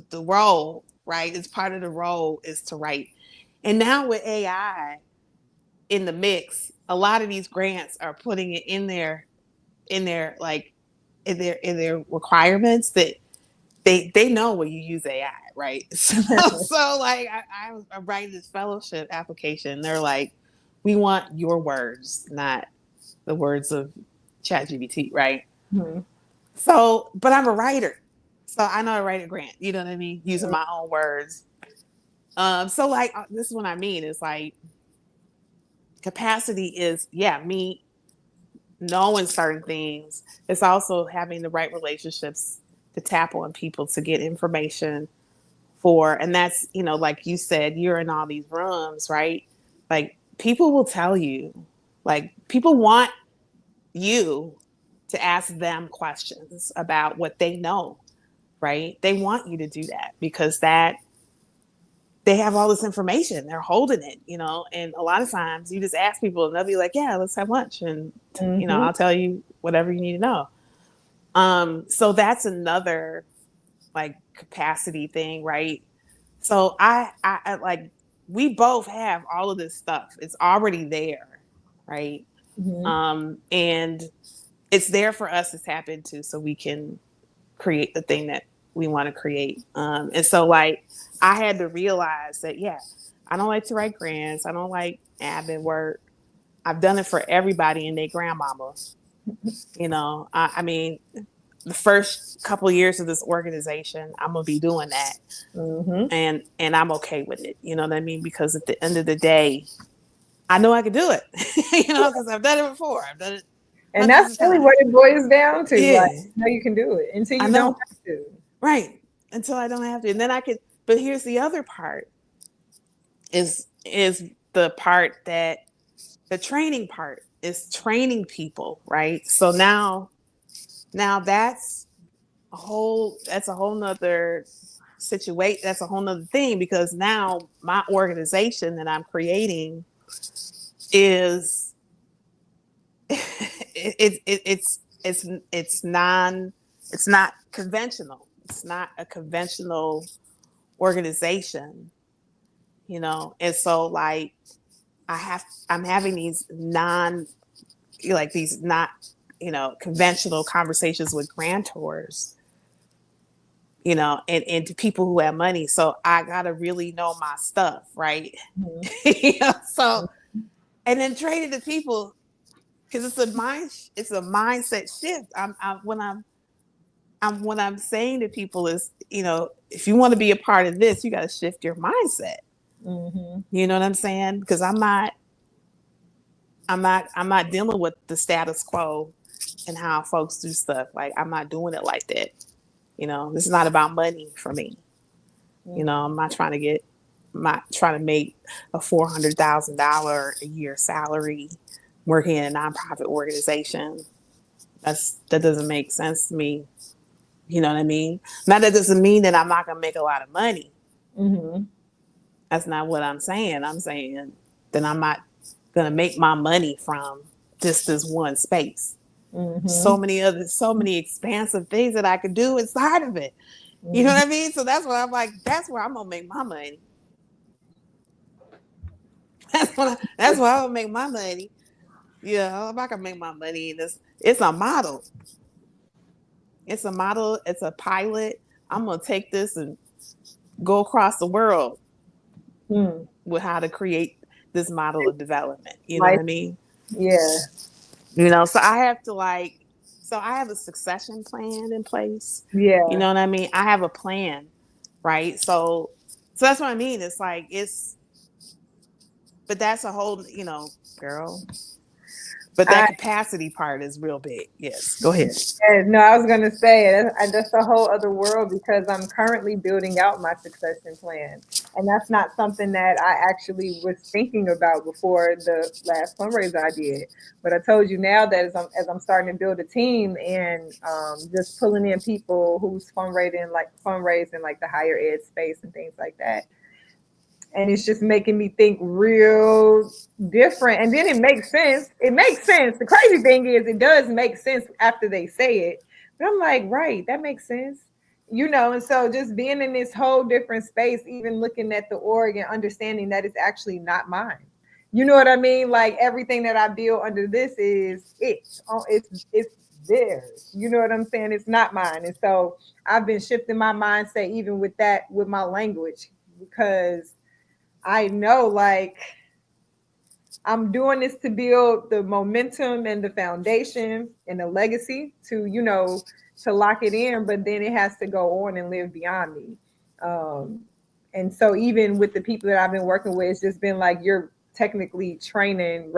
the role, right? It's part of the role is to write. And now with AI in the mix, a lot of these grants are putting it in their like in their requirements that they know when you use AI, right? So like I'm writing this fellowship application. They're like, we want your words, not the words of ChatGPT, right? Mhm. So, but I'm a writer, so I know how to write a grant. You know what I mean? Using my own words. So like this is what I mean. It's like capacity is, yeah, me knowing certain things. It's also having the right relationships to tap on people to get information and that's, like you said, you're in all these rooms, right? Like people will tell you, like people want you to ask them questions about what they know, right? They want you to do that because that they have all this information, they're holding it, and a lot of times you just ask people and they'll be like, yeah, let's have lunch, and Mhm. I'll tell you whatever you need to know. So that's another like capacity thing, right? So I like, we both have all of this stuff. It's already there, right? Mhm. And it's there for us to tap into so we can create the thing that we want to create. And so like I had to realize that, yeah, I don't like to write grants. I don't like admin work. I've done it for everybody and their grandmama. I mean, the first couple of years of this organization, I'm gonna be doing that, Mhm. and I'm okay with it. You know what I mean? Because at the end of the day, I know I can do it. Because I've done it before. I've done it And hundreds that's of really times. what it boils down to. Like, Yeah, you know, you can do it until I you don't know. have to. Right. Until I don't have to, and then I could. But here's the other part: is the part that the training part is training people, right? So now that's a whole nother situation. That's a whole nother thing, because now my organization that I'm creating is it's not conventional. It's not a conventional organization, and so like I'm having these these not, conventional conversations with grantors, and to people who have money. So I gotta really know my stuff, right? Mhm. So, and then trade it to people, because it's a mindset shift. What I'm saying to people is, if you want to be a part of this, you got to shift your mindset. Mhm. You know what I'm saying? Because I'm not dealing with the status quo and how folks do stuff. Like, I'm not doing it like that. This is not about money for me. I'm not trying to make a $400,000 a year salary working in a nonprofit organization. That doesn't make sense to me. You know what I mean? Now, that doesn't mean that I'm not gonna make a lot of money. Mhm. That's not what I'm saying. I'm saying that I'm not gonna make my money from just this one space. Mhm. So many expansive things that I could do inside of it. You know Mhm. what I mean? So that's why I'm like, that's where I'm gonna make my money. That's where I'm gonna make my money. Yeah, I'm not gonna make my money in this. It's a model. It's a model. It's a pilot. I'm gonna take this and go across the world Mhm. with how to create this model of development. You know what Like, I mean? yeah, So I have to so I have a succession plan in place. You yeah. know what I mean? I have a plan, right? So that's what I mean. It's like, but that's a whole, girl. But that capacity part is real big. Yes. Go ahead. Yeah, no, I was gonna say that's a whole other world because I'm currently building out my succession plan, and that's not something that I actually was thinking about before the last fundraiser I did. But I told you now that as I'm starting to build a team and just pulling in people who's fundraising like the higher ed space and things like that, and it's just making me think real different. And then it makes sense. It makes sense. The crazy thing is, it does make sense after they say it. But I'm like, right, that makes sense. And so just being in this whole different space, even looking at the org and understanding that it's actually not mine. You know what I mean? Like everything that I build under this is it's theirs. You know what I'm saying? It's not mine. And so I've been shifting my mindset even with that, with my language, because I know like I'm doing this to build the momentum and the foundation and the legacy to lock it in, but then it has to go on and live beyond me. Um, and so even with the people that I've been working with, it's just been like you're technically training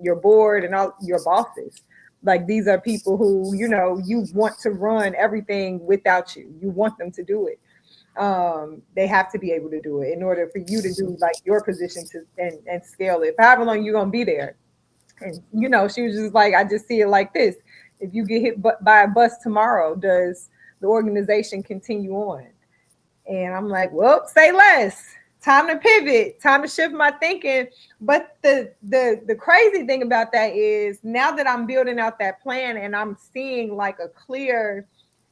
your board and all your bosses. Like these are people who, you want to run everything without you. You want them to do it. They have to be able to do it in order for you to do like your position to and scale it. For however long you're gonna be there. And she was just like, I just see it like this. If you get hit by a bus tomorrow, does the organization continue on? And I'm like, well, say less. Time to pivot, time to shift my thinking. But the crazy thing about that is now that I'm building out that plan and I'm seeing like a clear,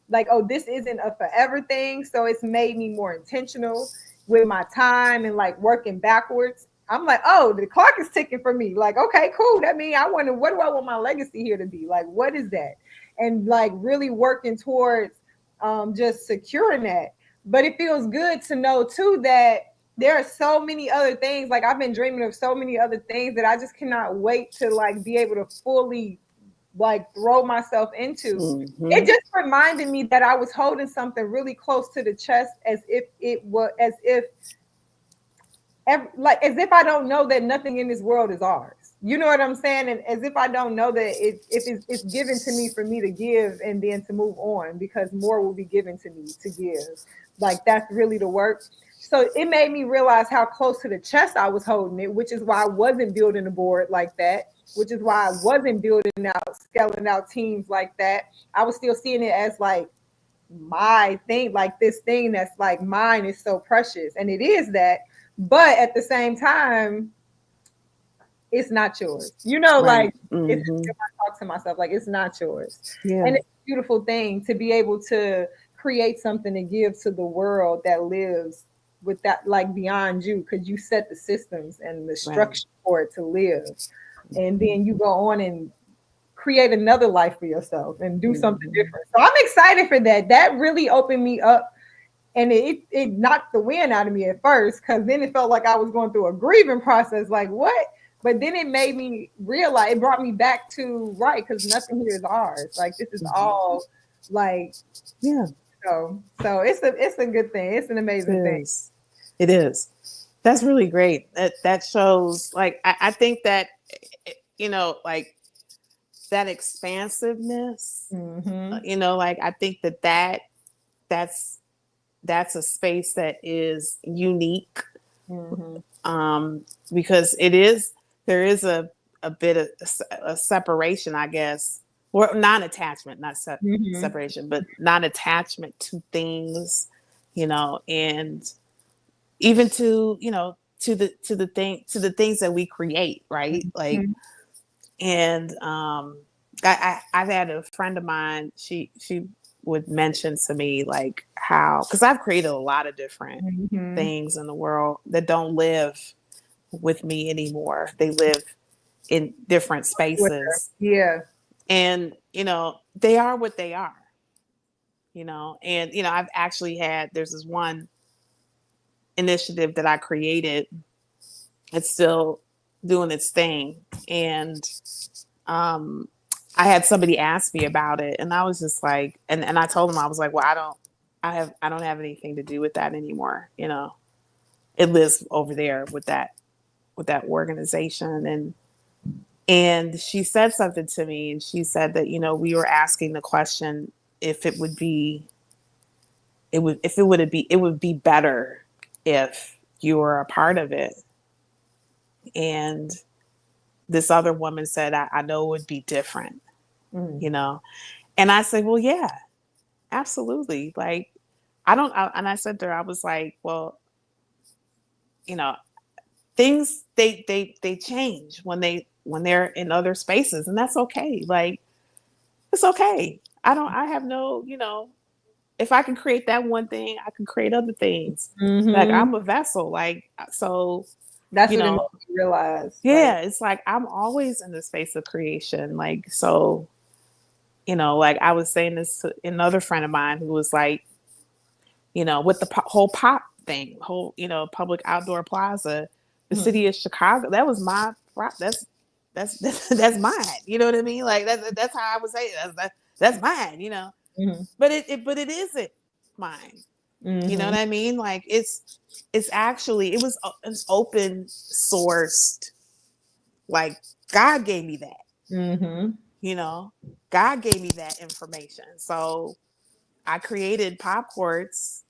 like, oh, this isn't a forever thing. So it's made me more intentional with my time and like working backwards. I'm like, oh, the clock is ticking for me. Like, okay, cool. That means I wonder, what do I want my legacy here to be? Like, what is that? And like really working towards just securing that. But it feels good to know too that there are so many other things. Like I've been dreaming of so many other things that I just cannot wait to like be able to fully like throw myself into. Mm-hmm. It just reminded me that I was holding something really close to the chest, as if it was, as if I don't know that nothing in this world is ours. You know what I'm saying? And as if I don't know that it's given to me for me to give and then to move on, because more will be given to me to give. Like that's really the work. So it made me realize how close to the chest I was holding it, which is why I wasn't building a board like that, which is why I wasn't building out, scaling out teams like that. I was still seeing it as like my thing, like this thing that's like mine is so precious. And it is that, but at the same time, it's not yours. Right. Like it's Mm-hmm. I talk to myself, like it's not yours. Yeah. And it's a beautiful thing to be able to create something to give to the world that lives with that, like beyond you, because you set the systems and the Right. structure for it to live, and then you go on and create another life for yourself and do something Mhm. different. So I'm excited for that. That really opened me up, and it knocked the wind out of me at first, because then it felt like I was going through a grieving process. Like what? But then it made me realize, it brought me back to right, because nothing here is ours. Like this is Mhm. all like Yeah, so it's a good thing. It's an it amazing thing. is. It is. That's really great. That shows like I think that like that expansiveness, Mm-hmm. like I think that's that's a space that is unique, Mm-hmm. because there is a bit of a separation, I guess, or non-attachment, not Mm-hmm. separation, but non-attachment to things, and even to to the things that we create, right? Like, Mm-hmm. and I've had a friend of mine. She would mention to me like how, because I've created a lot of different Mm-hmm. things in the world that don't live with me anymore. They live in different spaces, Yeah. and they are what they are. And I've actually had there's this one initiative that I created. It's still doing its thing, and um, I had somebody ask me about it, and I was just like, and I told them, I was like, well, I don't have anything to do with that anymore. It lives over there with that organization, and she said something to me, and she said that we were asking the question if it would be it would be better if you were a part of it, and this other woman said, I know it would be different, Mm-hmm. you know and I said, well, yeah, absolutely. Like, and I said to her, I was like, well, you know things, they change when they're in other spaces, and that's okay. Like, it's okay. I have no, if I can create that one thing, I can create other things. Like, Mm-hmm. I'm a vessel. Like, so, That's you what it made know me realize. Like, yeah, it's like I'm always in the space of creation. Like, so, like I was saying this to another friend of mine who was like, with the whole pop thing, whole, public outdoor plaza, the mm-hmm. city of Chicago, that was my that's mine. You know what I mean? Like, that's how I would say it. That's mine. Mm-hmm. But it isn't mine. You know Mm-hmm. what I mean? Like, it's actually, it's open sourced. Like, God gave me that. Mm-hmm. You know, God gave me that information. So I created Pop Courts,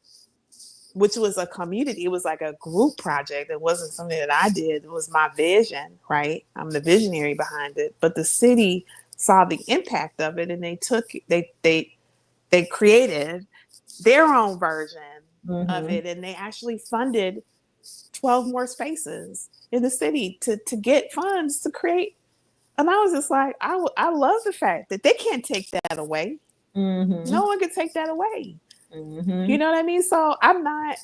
which was a community. It was like a group project. It wasn't something that I did. It was my vision, right? I'm the visionary behind it. But the city saw the impact of it, and they created their own version of Mm-hmm. it, and they actually funded 12 more spaces in the city to get funds to create. And I was just like, I love the fact that they can't take that away. Mm-hmm. No one can take that away. You Mm-hmm. know what I mean? So I'm not,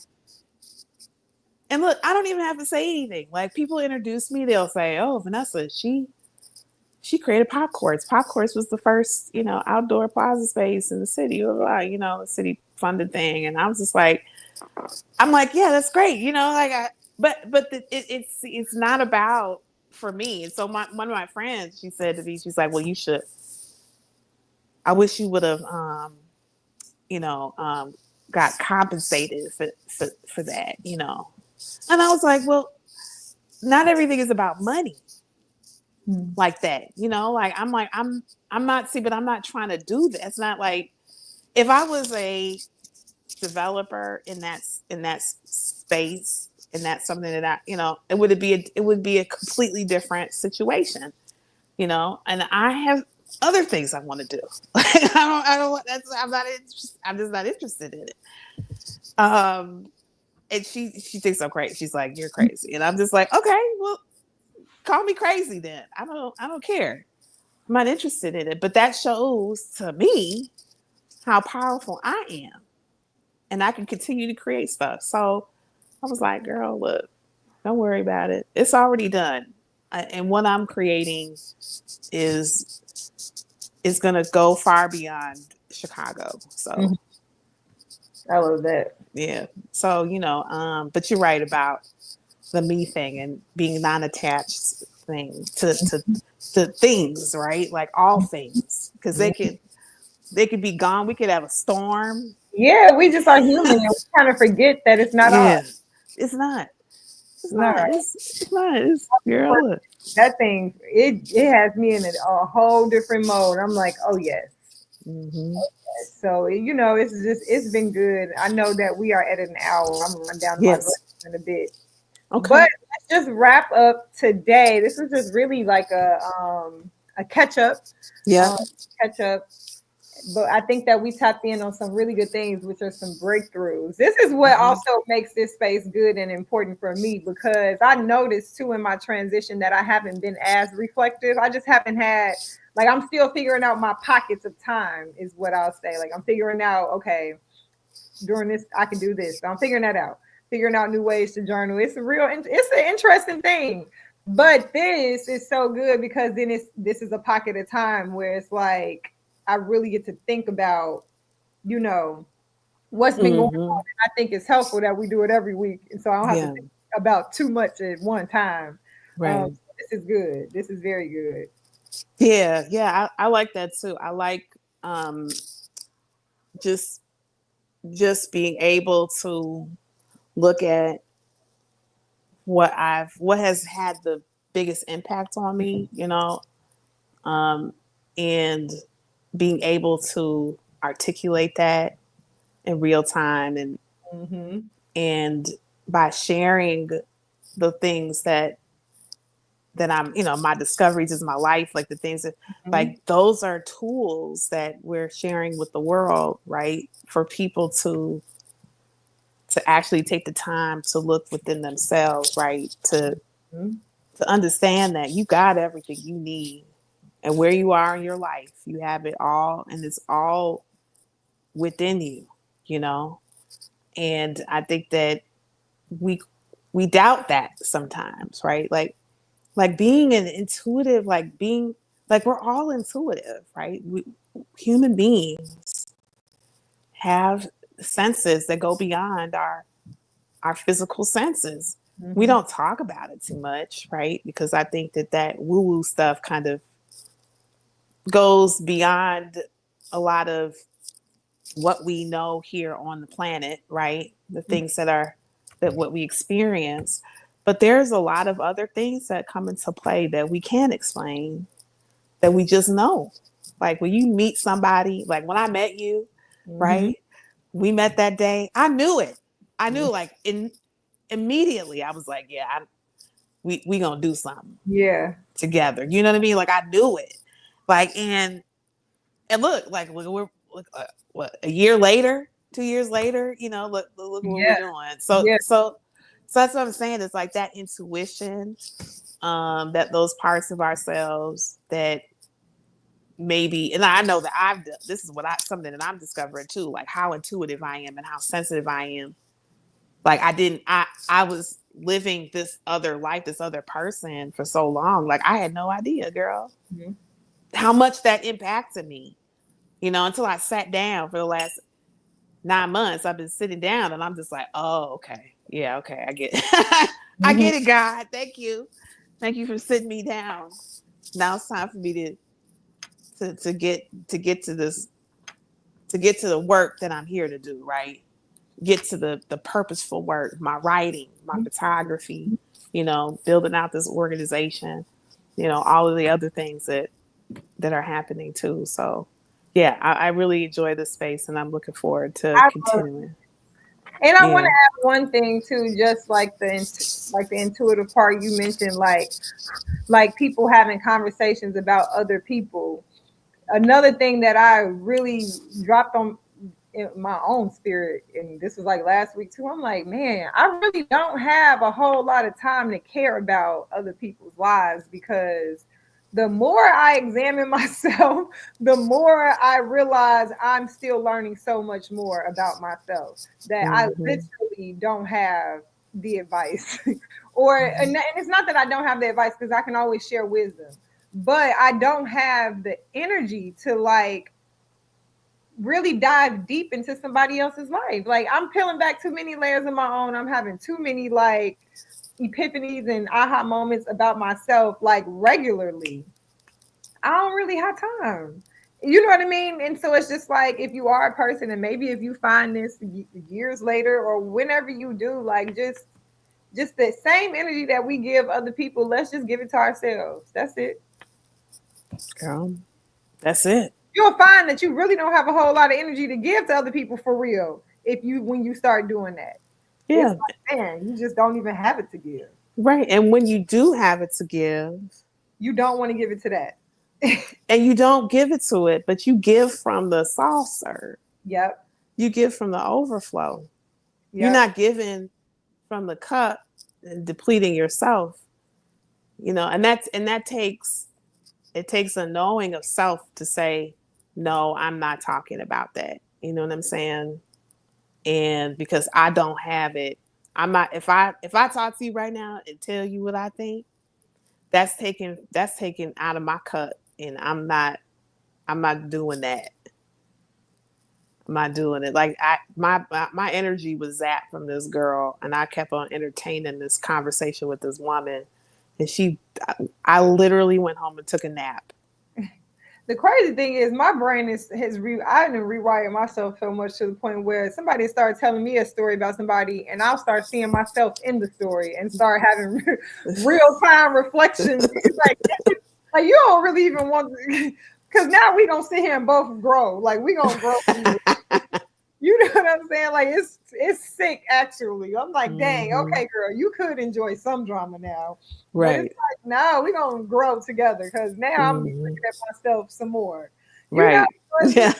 and look, I don't even have to say anything. Like, people introduce me, they'll say, "Oh, Vanessa, she created Pop Courts. Pop Courts was the first, outdoor plaza space in the city, blah, blah, blah, a city funded thing." And I was just like, I'm like, yeah, that's great, like it's not about for me. And so one of my friends, she said to me, she's like, well, you should. I wish you would have, you know, um, got compensated for that. And I was like, well, not everything is about money like that. Like, I'm not, see, but I'm not trying to do that. It's not like, if I was a developer in that space, and that's something that it would be a completely different situation, and I have other things I want to do. Like, I don't, I'm just not interested in it. Um, and she thinks I'm crazy. She's like, you're crazy. And I'm just like, okay, well, call me crazy then. I don't care. I'm not interested in it. But that shows to me how powerful I am. And I can continue to create stuff. So I was like, girl, look, don't worry about it. It's already done. And what I'm creating is going to go far beyond Chicago. So, Mhm. I love that. yeah. So, but you're right about the me thing and being non-attached thing to things, right? Like all things, because they could be gone. We could have a storm. Yeah, we just are human and we kind of forget that it's not us. Yeah, it's not. It's No, not. It's not. It's girl. Look. that thing, it has me in a whole different mode. I'm like, oh yes. Mm-hmm. So it's been good. I know that we are at an hour. I'm gonna run down to my Yes. breakfast in a bit. Okay. But let's just wrap up today. This was just really like a catch up. Yeah. Catch up. But I think that we tapped in on some really good things, which are some breakthroughs. This is what also makes this space good and important for me, because I noticed too in my transition that I haven't been as reflective. I just haven't had, like, I'm still figuring out my pockets of time, is what I'll say. Like, I'm figuring out, okay, during this, I can do this. So I'm figuring that out, figuring out new ways to journal. It's an interesting thing. But this is so good because then this is a pocket of time where it's like, I really get to think about, what's been going Mm-hmm. on. And I think it's helpful that we do it every week. And so I don't have Yeah. to think about too much at one time. Right. This is good. This is very good. Yeah. Yeah. I like that too. I like um just being able to look at what has had the biggest impact on me, and being able to articulate that in real time, Mm-hmm. and by sharing the things that I'm, my discoveries is my life, like the things that, Mm-hmm. like, those are tools that we're sharing with the world, right? For people to actually take the time to look within themselves, right? To understand that you got everything you need, and where you are in your life, you have it all, and it's all within you, you know. And I think that we we doubt that sometimes, right? Like being an intuitive, like being like we're all intuitive, right? Human beings have senses that go beyond our physical senses. We Mm-hmm. don't talk about it too much, right? Because I think that woo woo stuff kind of goes beyond a lot of what we know here on the planet, right? The things that what we experience. But there's a lot of other things that come into play that we can't explain, that we just know. Like when you meet somebody, like when I met you, Mm-hmm. right? We met that day. I knew it. I knew, like, immediately. I was like, yeah, we gonna do something Yeah. together. You know what I mean? Like I knew it. Like and look, like we're what, a year later, 2 years later, look what we're Yeah. doing. So Yeah. that's what I'm saying. It's like that intuition, that those parts of ourselves that maybe, and I know that I've done this is something that I'm discovering too, like how intuitive I am and how sensitive I am. Like I was living this other life, this other person for so long. Like I had no idea, girl, Mm-hmm. how much that impacted me, until I sat down for the last 9 months. I've been sitting down and I'm just like, oh, okay. Yeah, okay. I get it. I Mm-hmm. get it, God. Thank you. Thank you for sitting me down. Now it's time for me to get to this, to get to the work that I'm here to do, right? Get to the purposeful work, my writing, my photography, building out this organization, all of the other things that are happening too. So yeah, I really enjoy this space and I'm looking forward to I love, continuing. and I want to Yeah. add one thing too, just like the intuitive part you mentioned, like people having conversations about other people. Another thing that I really dropped on in my own spirit, and this was like last week too. I'm like, man, I really don't have a whole lot of time to care about other people's lives, because the more I examine myself, the more I realize I'm still learning so much more about myself that I Mm-hmm. literally don't have. the advice, and it's not that I don't have the advice because I can always share wisdom, but I don't have the energy to like really dive deep into somebody else's life. Like I'm peeling back too many layers of my own. I'm having too many like epiphanies and aha moments about myself like regularly. I don't really have time. You know what I mean? And so it's just like if you are a person and maybe if you find this years later or whenever you do, like just the same energy that we give other people, let's just give it to ourselves. That's it. Girl, that's it. You'll find that you really don't have a whole lot of energy to give to other people for real when you start doing that. Yeah. It's like, man, you just don't even have it to give. Right. And when you do have it to give, you don't want to give it to that. And you don't give it to it, but you give from the saucer. Yep. You give from the overflow. Yep. You're not giving from the cup and depleting yourself. You know, and that takes a knowing of self to say, no, I'm not talking about that. You know what I'm saying? And because I don't have it, I'm not. If I talk to you right now and tell you what I think, that's taken out of my cup, and I'm not doing that. I'm not doing it. Like my energy was zapped from this girl, and I kept on entertaining this conversation with this woman, and I literally went home and took a nap. The crazy thing is my brain I didn't rewire myself so much to the point where somebody started telling me a story about somebody and I'll start seeing myself in the story and start having real time reflections. like you don't really even want to, because now we gonna sit here and both grow. Like we gonna grow from this. You know what I'm saying? Like it's sick actually. I'm like, dang, okay, girl, you could enjoy some drama now. Right. But it's like, no, we're gonna grow together because now I'm looking at myself some more. Right. Yeah.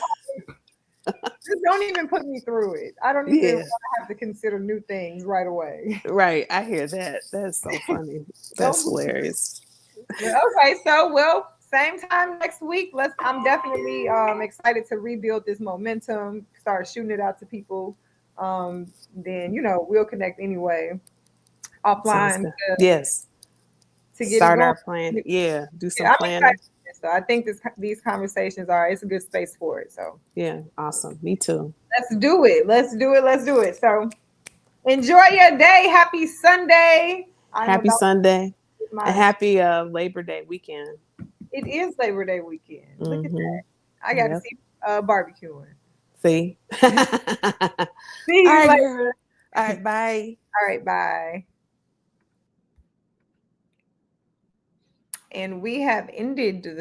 Just don't even put me through it. I don't even want to have to consider new things right away. Right. I hear that. That's so funny. That's hilarious. Okay, so same time next week. I'm definitely excited to rebuild this momentum, start shooting it out to people. Then we'll connect anyway offline. Yes. To get start our plan. Yeah, do some planning. So I think these conversations it's a good space for it. So yeah, awesome. Me too. Let's do it. So enjoy your day. Happy Sunday. Happy Sunday. And happy Labor Day weekend. It is Labor Day weekend. Look at that. I got to see barbecuing. See? See you later. All right, bye. All right, bye. And we have ended the